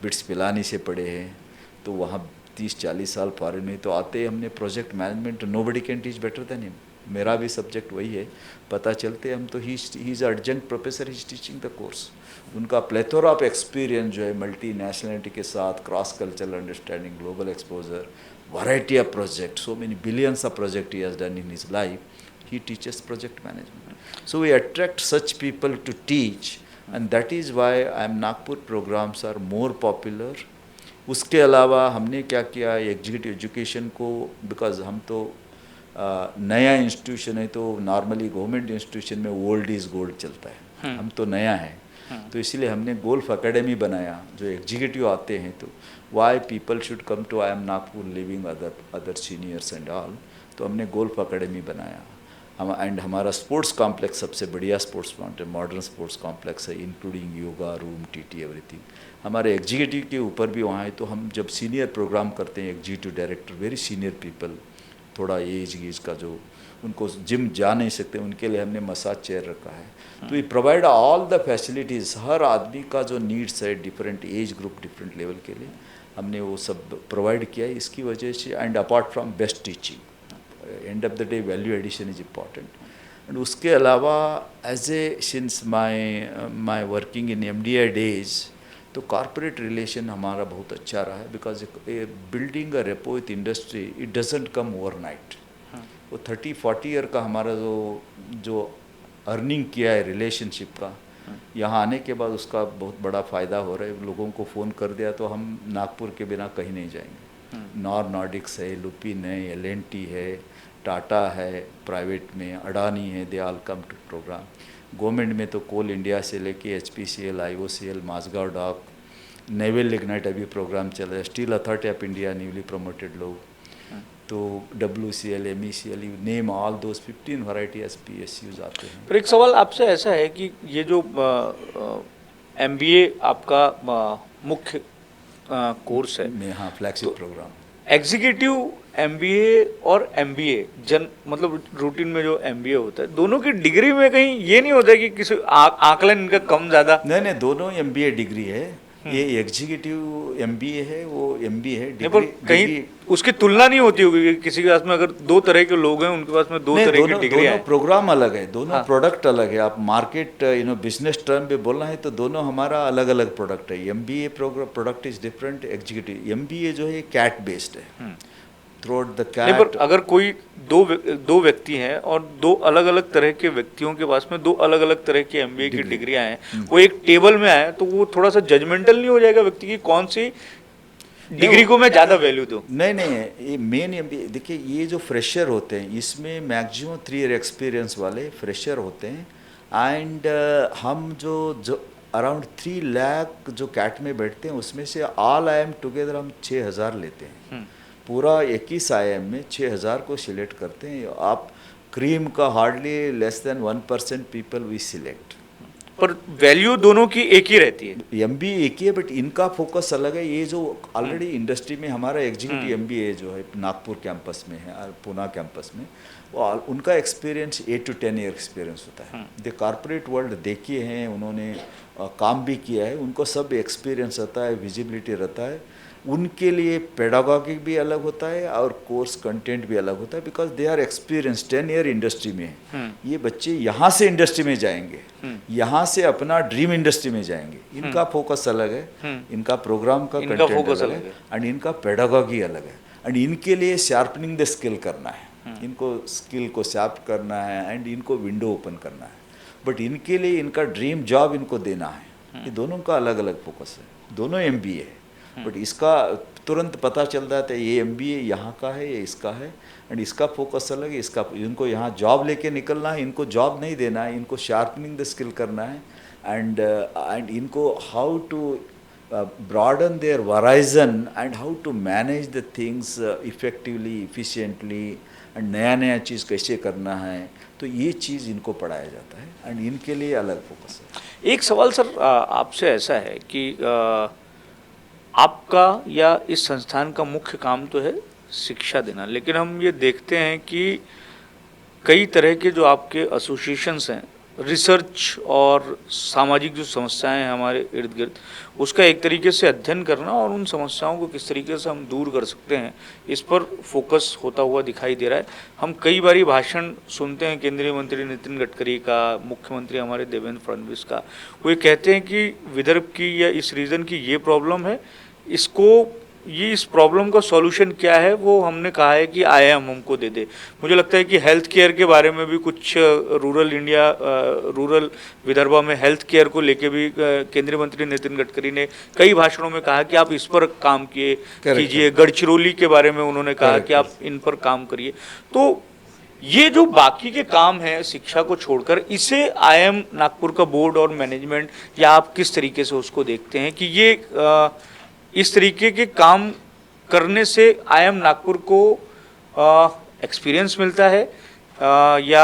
बिट्स पिलानी से पढ़े हैं। तो वहाँ 30-40 साल फॉरेन में तो आते हमने project management, nobody can teach better than him. मेरा भी सब्जेक्ट वही है, पता चलते हम तो he is adjunct professor, he is teaching the course. उनका प्लेथोरा ऑफ एक्सपीरियंस जो है, मल्टी नेशनलिटी के साथ cross cultural understanding, global exposure, variety of project, so many billions of project he has done in his life, he teaches project management. So we attract such people to teach, and that is why IIM Nagpur programs are more popular. उसके अलावा हमने क्या किया, एग्जीक्यूटिव एजुकेशन को, बिकॉज हम तो नया इंस्टीट्यूशन है, तो नॉर्मली गवर्नमेंट इंस्टीट्यूशन में ओल्ड इज़ गोल्ड चलता है, हम तो नया है, तो इसलिए हमने गोल्फ एकेडमी बनाया। जो एग्जीक्यूटिव आते हैं तो why people should come to IIM Nagpur living other seniors and all, तो हमने गोल्फ एकेडमी बनाया। एंड हमारा स्पोर्ट्स कॉम्प्लेक्स सबसे बढ़िया स्पोर्ट्स मॉडर्न स्पोर्ट्स कॉम्प्लेक्स है, including yoga room, TT everything. हमारे एग्जीक्यूटिव के ऊपर भी वहाँ है, तो हम जब सीनियर प्रोग्राम करते हैं, executive director, very senior people, थोड़ा एज का जो उनको जिम जा नहीं सकते, उनके लिए हमने मसाज चेयर रखा है। तो we provide all the facilities, हर आदमी का जो नीड्स है, different age group, different level के लिए हमने वो सब प्रोवाइड किया है। इसकी वजह से, and apart from best teaching, end of the day value addition is important. And उसके अलावा as a since my working in MDI days, तो कॉरपोरेट रिलेशन हमारा बहुत अच्छा रहा है, because building a rapport with industry, it doesn't come overnight. वो 30-40 ईयर का हमारा जो अर्निंग किया है रिलेशनशिप का, यहाँ आने के बाद उसका बहुत बड़ा फ़ायदा हो रहा है। लोगों को फ़ोन कर दिया तो हम नागपुर के बिना कहीं नहीं जाएंगे। नॉर्डिक्स है, लुपिन है, LNT है, टाटा है प्राइवेट में, अडानी है, they all come to program. Government में तो कोल इंडिया से लेके HPCL, IOCL, Mazagon dock, naval lignite अभी प्रोग्राम चल रहा है, steel authority of India newly promoted लोग, तो WCL, MECL, you name all those 15 variety PSUs आते हैं। पर एक सवाल आपसे ऐसा है कि ये जो MBA आपका मुख्य कोर्स है, में हाँ फ्लैगशिप प्रोग्राम, एग्जीक्यूटिव MBA और MBA मतलब रूटीन में जो MBA होता है, दोनों की डिग्री में कहीं ये नहीं होता है कि किसी आकलन इनका कम ज़्यादा? नहीं, दोनों MBA डिग्री है। ये एग्जीक्यूटिव MBA है, वो MBA है नहीं, पर डिग्री। कहीं उसकी तुलना नहीं होती होगी कि किसी के पास में अगर दो तरह के लोग हैं, उनके पास में दो नहीं, तरह की दोनों डिग्रियां दोनों हैं। प्रोग्राम अलग है, दोनों हाँ। प्रोडक्ट अलग है। आप मार्केट बिजनेस टर्म पे बोलना है तो दोनों हमारा अलग अलग प्रोडक्ट है। MBA product is different, executive MBA जो है कैट बेस्ड है, थ्रू आउट द नहीं, पर कैट। अगर कोई दो व्यक्ति हैं और दो अलग अलग तरह के व्यक्तियों के पास में दो अलग अलग तरह की MBA की डिग्रियां हैं, वो एक टेबल में आए, तो वो थोड़ा सा जजमेंटल नहीं हो जाएगा व्यक्ति की कौन सी डिग्री को मैं ज़्यादा वैल्यू दूं? नहीं, ये मेन MBA देखिए, ये जो फ्रेशर होते हैं इसमें मैक्सिमम 3 ईयर एक्सपीरियंस वाले फ्रेशर होते हैं। एंड हम जो अराउंड 3 लाख जो कैट में बैठते हैं, उसमें से ऑल IIM टुगेदर हम 6000 लेते हैं। पूरा 21 IIM में 6000 को सिलेक्ट करते हैं। आप क्रीम का hardly less than 1% people we select. पर वैल्यू दोनों की एक ही रहती है। MBA एक ही है, बट इनका फोकस अलग है। ये जो ऑलरेडी इंडस्ट्री में हमारा एग्जीक्यूटिव MBA जो है नागपुर कैंपस में है और पुणे कैंपस में, वो उनका एक्सपीरियंस 8 to 10 ईयर एक्सपीरियंस होता है। दे कॉर्पोरेट वर्ल्ड देखे हैं, उन्होंने काम भी किया है, उनको सब एक्सपीरियंस रहता है, विजिबिलिटी रहता है। उनके लिए पेडागॉगिक भी अलग होता है और कोर्स कंटेंट भी अलग होता है, because they are experience 10 year industry में। ये बच्चे यहाँ से इंडस्ट्री में जाएंगे, यहाँ से अपना ड्रीम इंडस्ट्री में जाएंगे। इनका फोकस अलग है, इनका प्रोग्राम का कंटेंट अलग है, एंड इनका पेडागॉगी अलग है। एंड इनके लिए शार्पनिंग द स्किल करना है, इनको स्किल को शार्प करना है एंड इनको विंडो ओपन करना है। बट इनके लिए इनका ड्रीम जॉब इनको देना है। ये दोनों का अलग अलग फोकस है, दोनों MBA है, बट इसका तुरंत पता चल जाता है ये MBA यहाँ का है, ये इसका है, एंड इसका फोकस अलग है। इसका इनको यहाँ जॉब लेके निकलना है, इनको जॉब नहीं देना है, इनको शार्पनिंग द स्किल करना है, एंड इनको how to broaden their horizon and how to manage the things effectively, efficiently, and नया नया चीज़ कैसे करना है, तो ये चीज़ इनको पढ़ाया जाता है एंड इनके लिए अलग फोकस है। एक सवाल सर आपसे ऐसा है कि आपका या इस संस्थान का मुख्य काम तो है शिक्षा देना, लेकिन हम ये देखते हैं कि कई तरह के जो आपके एसोसिएशंस हैं, रिसर्च और सामाजिक जो समस्याएं हैं हमारे इर्द गिर्द, उसका एक तरीके से अध्ययन करना और उन समस्याओं को किस तरीके से हम दूर कर सकते हैं, इस पर फोकस होता हुआ दिखाई दे रहा है। हम कई बारी भाषण सुनते हैं केंद्रीय मंत्री नितिन गडकरी का, मुख्यमंत्री हमारे देवेंद्र फडणवीस का, वो ये कहते हैं कि विदर्भ की या इस रीजन की ये प्रॉब्लम है, इस प्रॉब्लम का सॉल्यूशन क्या है वो हमने कहा है कि IIM हमको दे दे। मुझे लगता है कि हेल्थ केयर के बारे में भी कुछ रूरल विदर्भा में हेल्थ केयर को लेके भी केंद्रीय मंत्री नितिन गडकरी ने कई भाषणों में कहा कि आप इस पर काम कीजिए। गढ़चिरौली के बारे में उन्होंने कहा कि आप इन पर काम करिए। तो ये जो बाकी के काम है शिक्षा को छोड़कर, इसे IIM नागपुर का बोर्ड और मैनेजमेंट या आप किस तरीके से उसको देखते हैं कि ये इस तरीके के काम करने से IIM नागपुर को एक्सपीरियंस मिलता है या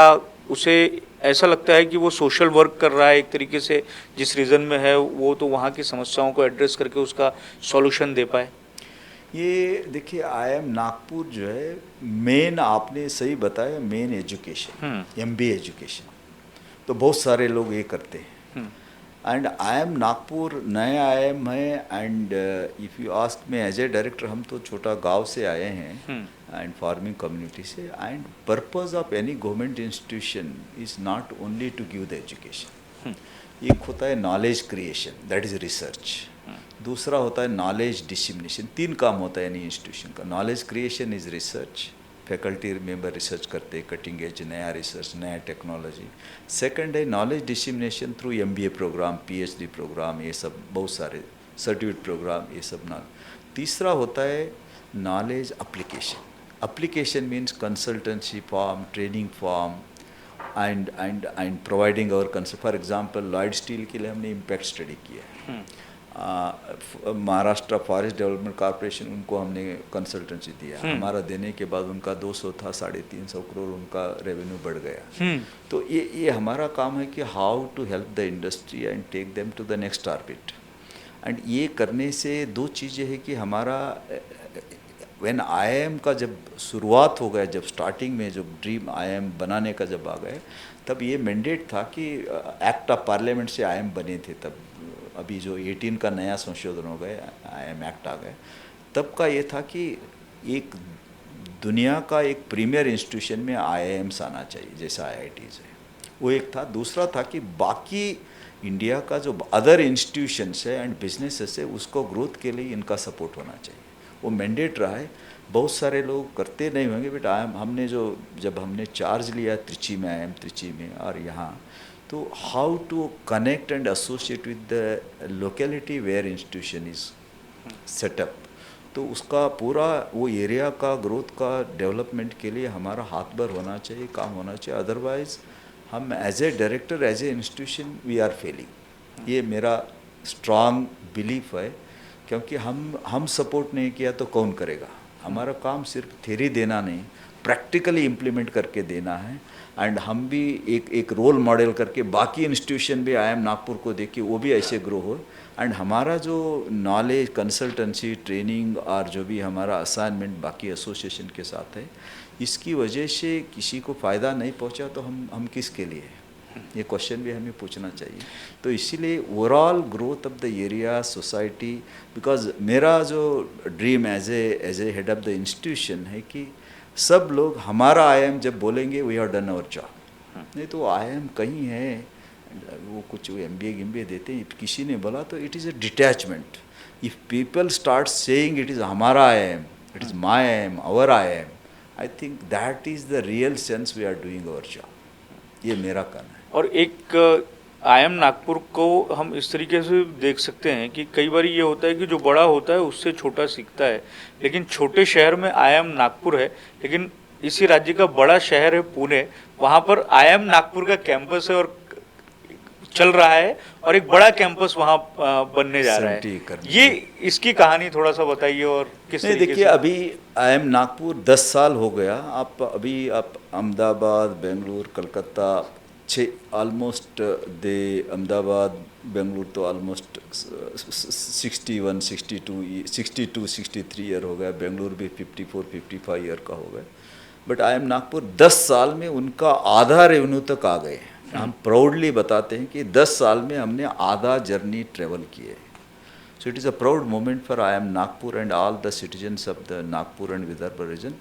उसे ऐसा लगता है कि वो सोशल वर्क कर रहा है एक तरीके से, जिस रीजन में है वो तो वहाँ की समस्याओं को एड्रेस करके उसका सॉल्यूशन दे पाए? ये देखिए, IIM नागपुर जो है मेन, आपने सही बताया, मेन एजुकेशन, MBA एजुकेशन, तो बहुत सारे लोग ये करते हैं। एंड IIM नागपुर नया IIM है, and if you ask me as a director, हम तो छोटा गांव से आए हैं एंड फार्मिंग कम्युनिटी से, and purpose of any government institution is not only to give the education. एक होता है knowledge creation, that is research. दूसरा होता है नॉलेज डिसिमिनेशन। 3 काम होता है एनी इंस्टीट्यूशन का। Knowledge creation is research, faculty member research करते, कटिंग एज नया रिसर्च, नया टेक्नोलॉजी। सेकंड है knowledge dissemination through MBA program, PhD program, ये सब बहुत सारे सर्टिफिकेट प्रोग्राम, ये सब ना। तीसरा होता है knowledge application, application means consultancy firm, training firm, and providing our consult. For example, Lloyd Steel के लिए हमने impact study किया है. महाराष्ट्र फॉरेस्ट डेवलपमेंट कॉरपोरेशन, उनको हमने कंसल्टेंसी दिया. हमारा देने के बाद उनका 200 था, 350 करोड़ उनका रेवेन्यू बढ़ गया. तो ये हमारा काम है कि how to help the industry and take them to the next orbit. एंड ये करने से दो चीज़ें हैं कि हमारा व्हेन आईआईएम का जब शुरुआत हो गया, जब स्टार्टिंग में जब ड्रीम आईआईएम बनाने का जब आ गए, तब ये मैंडेट था कि एक्ट ऑफ पार्लियामेंट से आईआईएम बने थे. तब अभी जो 18 का नया संशोधन हो गए, आईआईएम एक्ट आ गए, तब का ये था कि एक दुनिया का एक प्रीमियर इंस्टीट्यूशन में आईआईएम्स आना चाहिए जैसा आईआईटीज़ है, वो एक था. दूसरा था कि बाकी इंडिया का जो अदर इंस्टीट्यूशंस है एंड बिजनेसेस है, उसको ग्रोथ के लिए इनका सपोर्ट होना चाहिए. वो मैंडेट रहा है. बहुत सारे लोग करते नहीं होंगे, बट हमने जब हमने चार्ज लिया त्रिची में, आईआईएम त्रिची में और यहाँ, तो how to connect and associate with the locality where institution is set up, तो उसका पूरा वो एरिया का ग्रोथ का डेवलपमेंट के लिए हमारा हाथ भर होना चाहिए, काम होना चाहिए. अदरवाइज हम as a director, as a institution, we are failing. ये मेरा स्ट्रांग बिलीफ है, क्योंकि हम सपोर्ट नहीं किया तो कौन करेगा. हमारा काम सिर्फ थ्योरी देना नहीं, प्रैक्टिकली इम्प्लीमेंट करके देना है. एंड हम भी एक रोल मॉडल करके बाकी इंस्टीट्यूशन भी आईआईएम नागपुर को देख के वो भी ऐसे ग्रो हो. एंड हमारा जो नॉलेज, कंसल्टेंसी, ट्रेनिंग और जो भी हमारा असाइनमेंट बाकी एसोसिएशन के साथ है, इसकी वजह से किसी को फ़ायदा नहीं पहुंचा तो हम किसके लिए हैं, ये क्वेश्चन भी हमें पूछना चाहिए. तो इसीलिए overall growth of the area, society, because मेरा जो dream as a head of the institution है कि सब लोग हमारा आईआईएम जब बोलेंगे we have done our job. नहीं तो आईआईएम कहीं है, वो कुछ एमबीए देते हैं, किसी ने बोला तो it is a detachment. If people start saying it is हमारा IIM, it is my IIM, our IIM, I think that is the real sense we are doing our job. ये मेरा कहना है. और एक आईआईएम नागपुर को हम इस तरीके से देख सकते हैं कि कई बार ये होता है कि जो बड़ा होता है उससे छोटा सीखता है, लेकिन छोटे शहर में आईआईएम नागपुर है, लेकिन इसी राज्य का बड़ा शहर है पुणे, वहाँ पर आईआईएम नागपुर का कैंपस है और चल रहा है, और एक बड़ा कैंपस वहाँ बनने जा रहा है. ये इसकी कहानी थोड़ा सा बताइए. और किस नहीं, देखिए अभी आईआईएम नागपुर 10 साल हो गया. आप अहमदाबाद, बेंगलुरु, कलकत्ता, ऑलमोस्ट दे अहमदाबाद, बेंगलुरु तो ऑलमोस्ट 61, 62, 63 ईयर हो गया. बेंगलुरु भी 54, 55 ईयर का हो गया. बट आईआईएम नागपुर 10 साल में उनका आधा रेवेन्यू तक आ गए. हम प्राउडली बताते हैं कि 10 साल में हमने आधा जर्नी ट्रेवल किए. So it is a proud moment for IIM Nagpur and all the citizens of the Nagpur and Vidarbha region.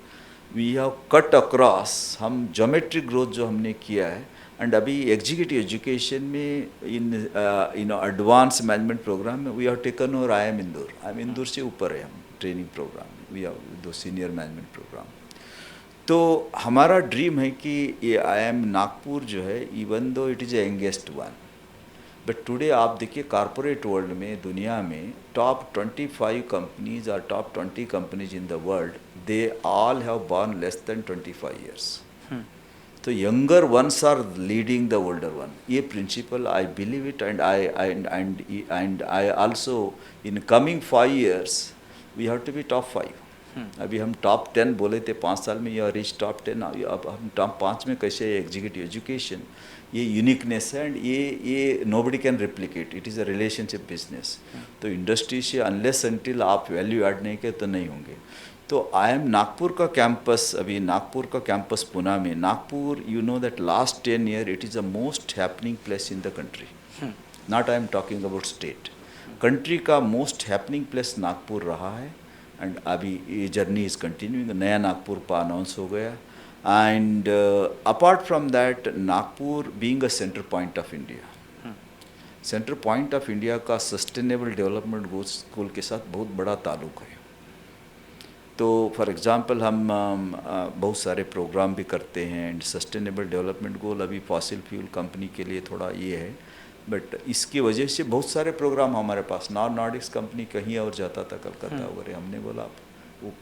We have cut across. हम ज्योमेट्रिक ग्रोथ जो हमने किया है. एंड अभी एग्जीक्यूटिव एजुकेशन में इन एडवांस मैनेजमेंट प्रोग्राम में we have taken over IIM Indore. IIM Indore से ऊपर है हम ट्रेनिंग प्रोग्राम में. वी हैव दो सीनियर मैनेजमेंट प्रोग्राम. तो हमारा ड्रीम है कि ये आईआईएम नागपुर जो है, even though it is a youngest one, but today आप देखिए कॉरपोरेट वर्ल्ड में, दुनिया में टॉप 25 कंपनीज और top 20 companies in the world, they all have born less than 25 years. तो younger ones are leading the older one. ये principle I believe it. And I also in coming 5 years we have to be top 5. अभी हम टॉप 10 बोले थे 5 साल में, या रीच टॉप 10. अब हम टॉप 5 में कैसे? एग्जीक्यूटिव एजुकेशन, ये यूनिकनेस है. एंड ये nobody can replicate. It is a relationship business. तो इंडस्ट्री से अनलेस अनटिल आप वैल्यू ऐड नहीं किए तो नहीं होंगे. तो आईआईएम नागपुर का कैंपस, अभी नागपुर का कैंपस पुणे में, Nagpur, you know that last 10 years it is the most happening place in the country. Not I am talking about state, country का मोस्ट हैपनिंग प्लेस नागपुर रहा है. एंड अभी ये जर्नी इज़ कंटिन्यूइंग. नया नागपुर पर अनाउंस हो गया. And apart from that, Nagpur being a centre point of India, centre point of India का सस्टेनेबल डेवलपमेंट गोल के साथ बहुत बड़ा ताल्लुक है. तो फॉर एग्ज़ाम्पल हम बहुत सारे प्रोग्राम भी करते हैं. एंड सस्टेनेबल डेवलपमेंट गोल अभी फॉसिल फ्यूल कंपनी के लिए थोड़ा ये है, बट इसकी वजह से बहुत सारे प्रोग्राम हमारे पास. नॉर्डिक्स कंपनी कहीं और जाता था, कलकत्ता वगैरह. हमने बोला वो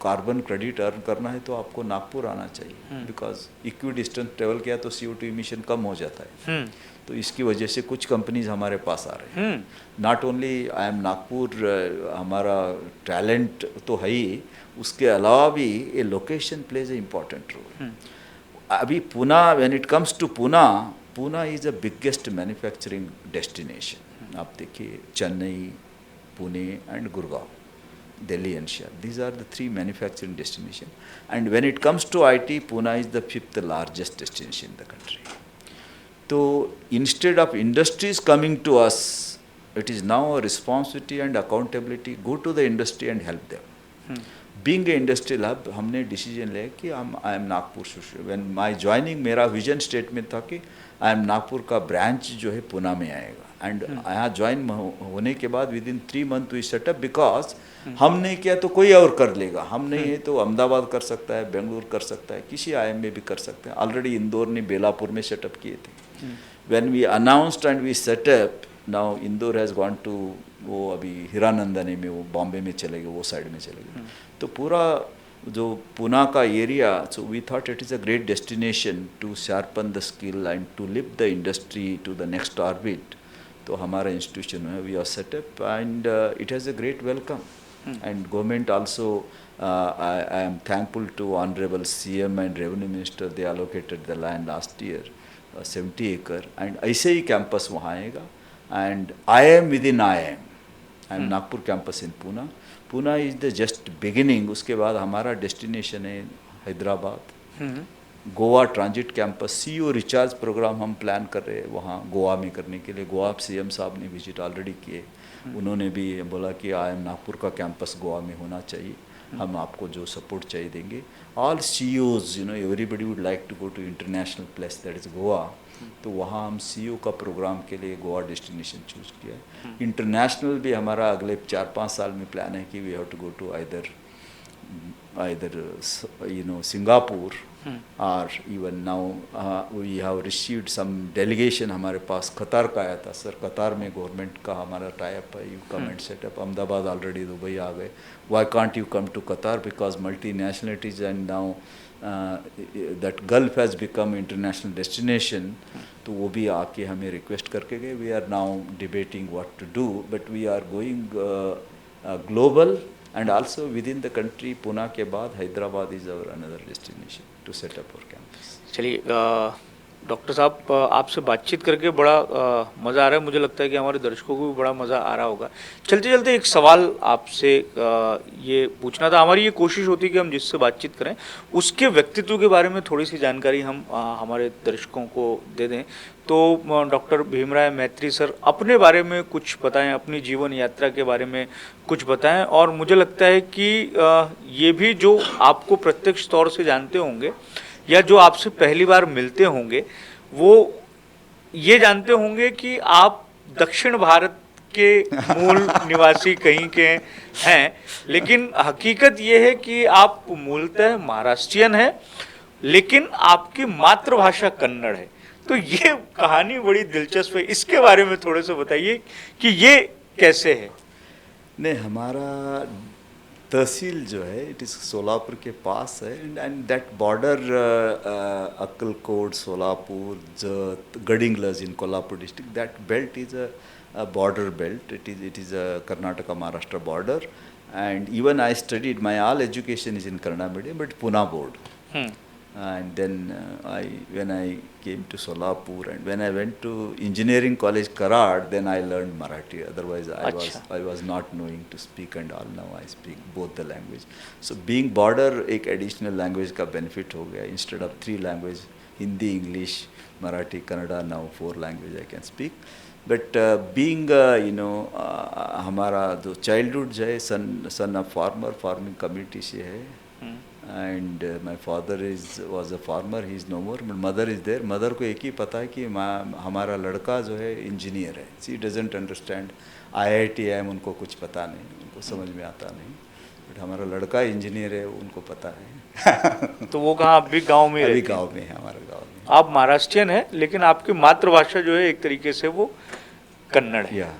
कार्बन क्रेडिट अर्न करना है तो आपको नागपुर आना चाहिए, बिकॉज इक्वी डिस्टेंस ट्रेवल किया तो CO2 इमिशन कम हो जाता है। तो इसकी वजह से कुछ कंपनीज हमारे पास आ रहे हैं। Not only I am Nagpur, हमारा टैलेंट तो है ही, उसके अलावा भी ये location plays a important role. अभी Pune, when it comes to Pune, Pune is the biggest manufacturing destination. आप देखिए Chennai, Pune and Gurgaon, Delhi NCR, these are the 3 manufacturing destinations. And when it comes to IT, Pune is the 5th largest destination in the country. So instead of industries coming to us, it is now a responsibility and accountability, go to the industry and help them. Being a industrial hub, हमने डिसीजन लिया कि I am Nagpur. When my joining, मेरा विजन स्टेटमेंट था कि आई एम नागपुर का ब्रांच जो है पुणे में आएगा। एंड यहाँ ज्वाइन होने के बाद within 3 month we set up, because हम नहीं किया तो कोई और कर लेगा, हम नहीं है तो अहमदाबाद कर सकता है, बेंगलुरु कर सकता है, किसी IIM में भी कर सकते हैं। ऑलरेडी इंदौर ने बेलापुर में सेटअप किए थे। When we announced and we set up, now Indore has gone to, वो अभी हीरानंदनी में, वो बॉम्बे में चले गए, वो साइड में चले गए। तो पूरा जो पुणे का area, so we thought it is a great destination to sharpen the skill and to lift the industry to the next orbit. तो हमारा इंस्टीट्यूशन है, we are set up and it has a great welcome. And government also, I am thankful to Honorable CM and Revenue Minister, they allocated the land last year, 70 acre, and ऐसे ही campus वहाँ आएगा। And IIM within IIM, and Nagpur campus in Pune. Pune is the just beginning। उसके बाद हमारा destination है Hyderabad, Goa transit campus, CO recharge program हम प्लान कर रहे हैं वहाँ गोवा में करने के लिए। गोवा CM साहब ने विजिट ऑलरेडी किए, उन्होंने भी बोला कि IIM नागपुर का कैंपस गोवा में होना चाहिए, हम आपको जो सपोर्ट चाहिए देंगे। All CEOs, you know, everybody would like to go to international place, that is Goa. तो वहाँ हम CEO का प्रोग्राम के लिए गोवा डेस्टिनेशन चूज़ किया है। इंटरनेशनल भी हमारा अगले 4-5 साल में प्लान है कि we have to go to either you know Singapore, or even now we have received some delegation। हमारे पास कतार का आया था, सर कतार में गवर्नमेंट का हमारा टाइप है, you come and set up. Ahmedabad already Dubai आ गए, why can't you come to Qatar, because multi nationalities and now that Gulf has become international destination. तो वो भी आके हमें रिक्वेस्ट करके गए। We are now debating what to do, but we are going global and also within the country। Pune के बाद Hyderabad is our another destination to set up our campus। चलिए डॉक्टर साहब, आपसे बातचीत करके बड़ा मज़ा आ रहा है, मुझे लगता है कि हमारे दर्शकों को भी बड़ा मज़ा आ रहा होगा। चलते चलते एक सवाल आपसे ये पूछना था। हमारी ये कोशिश होती है कि हम जिससे बातचीत करें उसके व्यक्तित्व के बारे में थोड़ी सी जानकारी हम हमारे दर्शकों को दे दें। तो डॉक्टर भीमराय मैत्री सर, अपने बारे में कुछ बताएं, अपनी जीवन यात्रा के बारे में कुछ बताएं। और मुझे लगता है कि ये भी जो आपको प्रत्यक्ष तौर से जानते होंगे या जो आपसे पहली बार मिलते होंगे, वो ये जानते होंगे कि आप दक्षिण भारत के मूल निवासी कहीं के हैं, लेकिन हकीकत ये है कि आप मूलतः महाराष्ट्रियन हैं, लेकिन आपकी मातृभाषा कन्नड़ है। तो ये कहानी बड़ी दिलचस्प है, इसके बारे में थोड़े से बताइए कि ये कैसे है। नहीं, हमारा तहसील जो है इट इज़ सोलापुर के पास है, and that border Akkalkot, Solapur, Jat, Gadhinglaj in Kolhapur district, that belt is a border belt। It is a Karnataka Maharashtra border, and even I studied, my all education is in Kannada medium, but Pune board। And then when I came to Solapur, and when I went to engineering college Karad, then I learned Marathi, otherwise I was not knowing to speak and all। Now I speak both the language। So being border एक additional language का benefit हो गया, instead of 3 language, Hindi, English, Marathi, Kannada, now 4 language I can speak। But being you know हमारा जो childhood जो है son of farmer, farming community से है। And my father was a farmer, he is no more, but mother is there। mother को एक ही पता है कि हमारा लड़का जो है इंजीनियर है। she doesn't understand IIT IIM, उनको कुछ पता नहीं, उनको समझ में आता नहीं, बट हमारा लड़का इंजीनियर है, उनको पता है। तो वो कहाँ, अभी गांव में? अभी गांव में है, हमारे गांव में। आप महाराष्ट्रियन हैं, लेकिन आपकी मातृभाषा जो है एक तरीके से वो कन्नड़ है।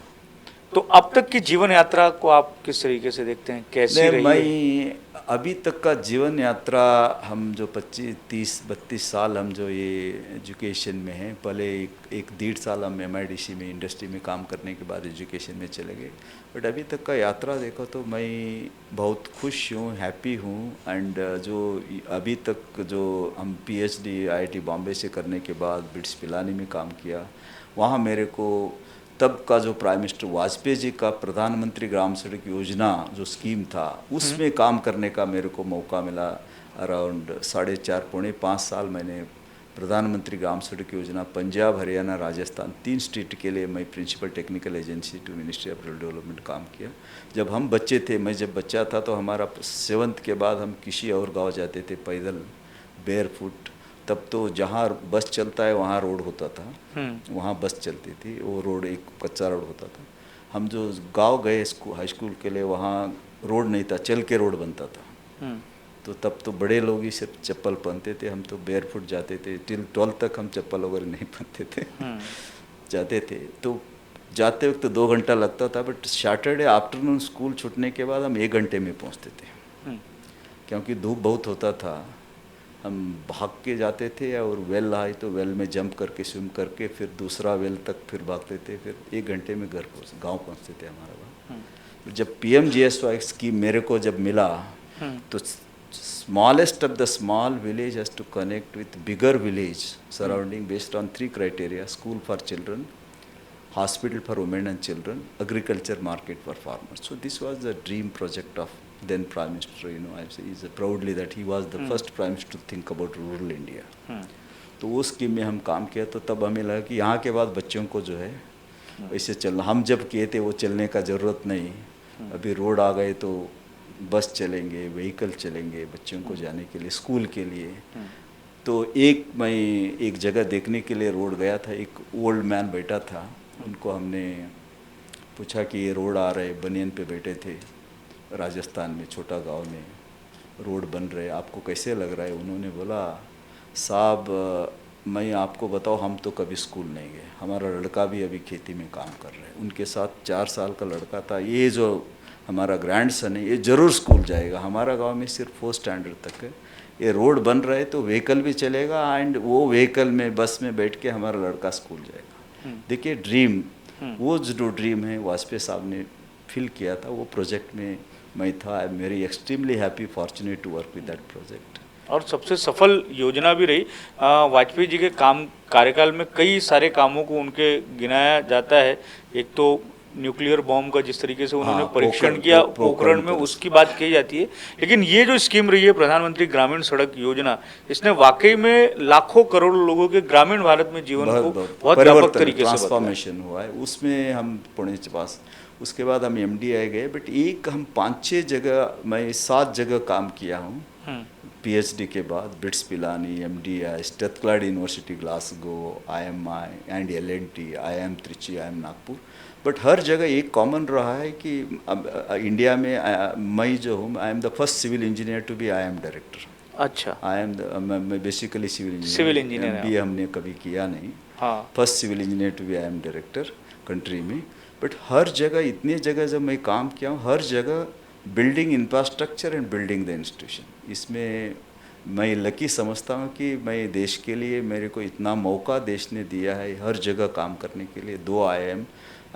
तो अब तक की जीवन यात्रा को आप किस तरीके से देखते हैं, कैसी नहीं, रही है? मैं अभी तक का जीवन यात्रा, हम जो 25 30 32 साल हम जो ये एजुकेशन में हैं, पहले एक 1.5 साल हम MIDC में इंडस्ट्री में काम करने के बाद एजुकेशन में चले गए। बट अभी तक का यात्रा देखो तो मैं बहुत खुश हूँ, हैप्पी हूँ। एंड जो अभी तक जो हम PhD IIT बॉम्बे से करने के बाद बिट्स पिलानी में काम किया, वहाँ मेरे को तब का जो प्राइम मिनिस्टर वाजपेयी जी का प्रधानमंत्री ग्राम सड़क योजना जो स्कीम था, उसमें काम करने का मेरे को मौका मिला। अराउंड 4.5 पौने 5 साल मैंने प्रधानमंत्री ग्राम सड़क योजना पंजाब, हरियाणा, राजस्थान 3 स्टेट के लिए मैं principal technical agency to ministry of rural development काम किया। जब हम बच्चे थे, मैं जब बच्चा था तो हमारा 7th के बाद हम किसी और गांव जाते थे पैदल, बेयर फुट। तब तो जहाँ बस चलता है वहाँ रोड होता था, वहाँ बस चलती थी, वो रोड एक कच्चा रोड होता था। हम जो गांव गए हाई स्कूल के लिए, वहाँ रोड नहीं था, चल के रोड बनता था। तो तब तो बड़े लोग ही सिर्फ चप्पल पहनते थे, हम तो बेयरफुट जाते थे। टिल 12 तक हम चप्पल वगैरह नहीं पहनते थे, जाते थे। तो जाते वक्त 2 घंटा लगता था, बट सैटरडे आफ्टरनून स्कूल छूटने के बाद हम 1 घंटे में पहुँचते थे, क्योंकि धूप बहुत होता था। हम भाग के जाते थे, और वेल आए तो वेल में जंप करके स्विम करके फिर दूसरा वेल तक फिर भागते थे, फिर 1 घंटे में गांव पहुंचते थे हमारा गाँव। तो जब PMGSY स्कीम मेरे को जब मिला, तो smallest of the small village has to connect with bigger village surrounding based on 3 criteria: school for children, hospital for women and children, agriculture market for farmers. So this was the dream project of then Prime Minister. I say is proudly that he was the first Prime Minister to think about rural India. तो वो स्कीम में हम काम किया, तो तब हमें लगा कि यहाँ के बाद बच्चों को जो है वैसे चलना, हम जब किए थे वो चलने का ज़रूरत नहीं। अभी रोड आ गए तो बस चलेंगे, व्हीकल चलेंगे बच्चों को जाने के लिए, स्कूल के लिए। तो मैं एक जगह देखने के लिए रोड गया था, एक ओल्ड मैन बैठा था, उनको हमने पूछा कि ये रोड आ रहे, बनियन पे बैठे थे, राजस्थान में छोटा गांव में रोड बन रहे, आपको कैसे लग रहा है? उन्होंने बोला, साहब मैं आपको बताऊं, हम तो कभी स्कूल नहीं गए, हमारा लड़का भी अभी खेती में काम कर रहा है, उनके साथ 4 साल का लड़का था, ये जो हमारा ग्रैंड सन है ये ज़रूर स्कूल जाएगा, हमारा गांव में सिर्फ 4th स्टैंडर्ड तक है, ये रोड बन रहा है तो व्हीकल भी चलेगा, एंड वो व्हीकल में बस में बैठ के हमारा लड़का स्कूल जाएगा। देखिए ड्रीम, वो जो ड्रीम है वाजपेयी साहब ने फिल किया था, वो प्रोजेक्ट में मैं था। I am very extremely happy, fortunate to work with that project. और सबसे सफल योजना भी रही। वाजपेयी जी के कार्यकाल में कई सारे कामों को उनके गिनाया जाता है। एक तो न्यूक्लियर बॉम्ब का जिस तरीके से उन्होंने परीक्षण किया पोखरण में, उसकी बात की जाती है। लेकिन ये जो स्कीम रही है प्रधानमंत्री ग्रामीण सड़क योजना, इसने वाकई में लाखों करोड़ों लोगों के ग्रामीण भारत में जीवन को बहुत व्यापक तरीके से ट्रांसफॉर्मेशन हुआ है। उसमें हम पुणे के पास, उसके बाद हम MDI गए, बट एक हम 5-6 जगह, मैं 7 जगह काम किया हूँ PhD के बाद। BITS Pilani, MDI, Strathclyde university Glasgow, IMI and LNT, IIM Trichy, IIM Nagpur. But हर जगह एक कॉमन रहा है कि इंडिया में मैं जो हूँ, I am the first civil engineer to be IIM director. अच्छा, मैं basically civil civil engineer, MBA हमने कभी किया नहीं। First civil engineer to be IIM director country में। बट हर जगह, इतनी जगह जब मैं काम किया हूँ, हर जगह building infrastructure and building the institution, इसमें मैं लकी समझता हूँ कि मैं देश के लिए, मेरे को इतना मौका देश ने दिया है हर जगह काम करने के लिए। 2 IIM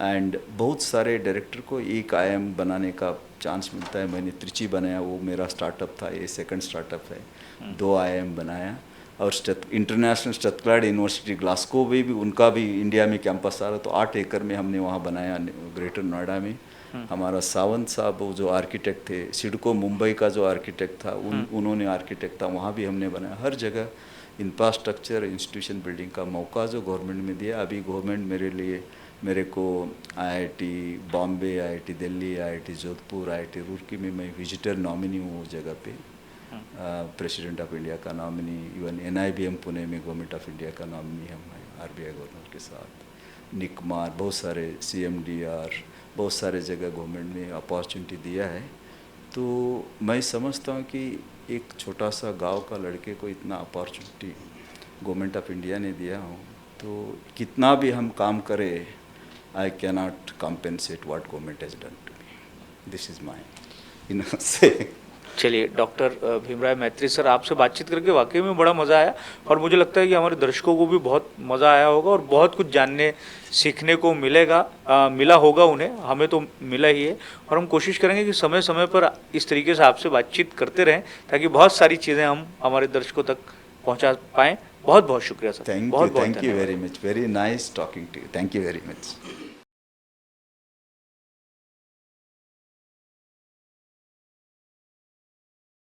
एंड बहुत सारे डायरेक्टर को 1 IIM बनाने का चांस मिलता है। मैंने त्रिची बनाया, वो मेरा स्टार्टअप था, ये सेकंड स्टार्टअप है। 2 IIM बनाया, और इंटरनेशनल स्ट्रथक्लाड यूनिवर्सिटी ग्लासगो में भी उनका भी इंडिया में कैंपस आ रहा, तो 8 एकड़ में हमने वहाँ बनाया, ग्रेटर नोएडा में। हमारा सावंत साहब वो जो आर्किटेक्ट थे, सिडको मुंबई का जो आर्किटेक्ट था, उन्होंने आर्किटेक्ट था, वहाँ भी हमने बनाया। हर जगह इंफ्रास्ट्रक्चर, इंस्टीट्यूशन बिल्डिंग का मौका जो गवर्नमेंट में दिया। अभी गवर्नमेंट मेरे को IIT Bombay, IIT Delhi, IIT Jodhpur, IIT Roorkee में मैं विजिटर नॉमिनी हूँ वो जगह पे। प्रेसिडेंट ऑफ इंडिया का नॉमिनी, इवन NIBM पुणे में गवर्नमेंट ऑफ इंडिया का नॉमिनी हम हैं, RBI गवर्नर के साथ। निकमार, बहुत सारे CMDR, बहुत सारे जगह गवर्नमेंट ने अपॉर्चुनिटी दिया है। तो मैं समझता हूँ कि एक छोटा सा गांव का लड़के को इतना अपॉर्चुनिटी गवर्नमेंट ऑफ इंडिया ने दिया हो, तो कितना भी हम काम करें I cannot compensate what government has done to me. This is my, say. चलिए डॉक्टर भीमराव मैत्री सर, आपसे बातचीत करके वाकई में बड़ा मज़ा आया और मुझे लगता है कि हमारे दर्शकों को भी बहुत मज़ा आया होगा और बहुत कुछ जानने सीखने को मिला होगा उन्हें, हमें तो मिला ही है। और हम कोशिश करेंगे कि समय समय पर इस तरीके से आपसे बातचीत करते रहें ताकि बहुत सारी चीज़ें हम हमारे दर्शकों तक पहुँचा पाएँ। बहुत बहुत शुक्रिया सर। Thank बहुत you, बहुत thank you धन्यवाद। very much. Very nice talking to you. Thank you very much.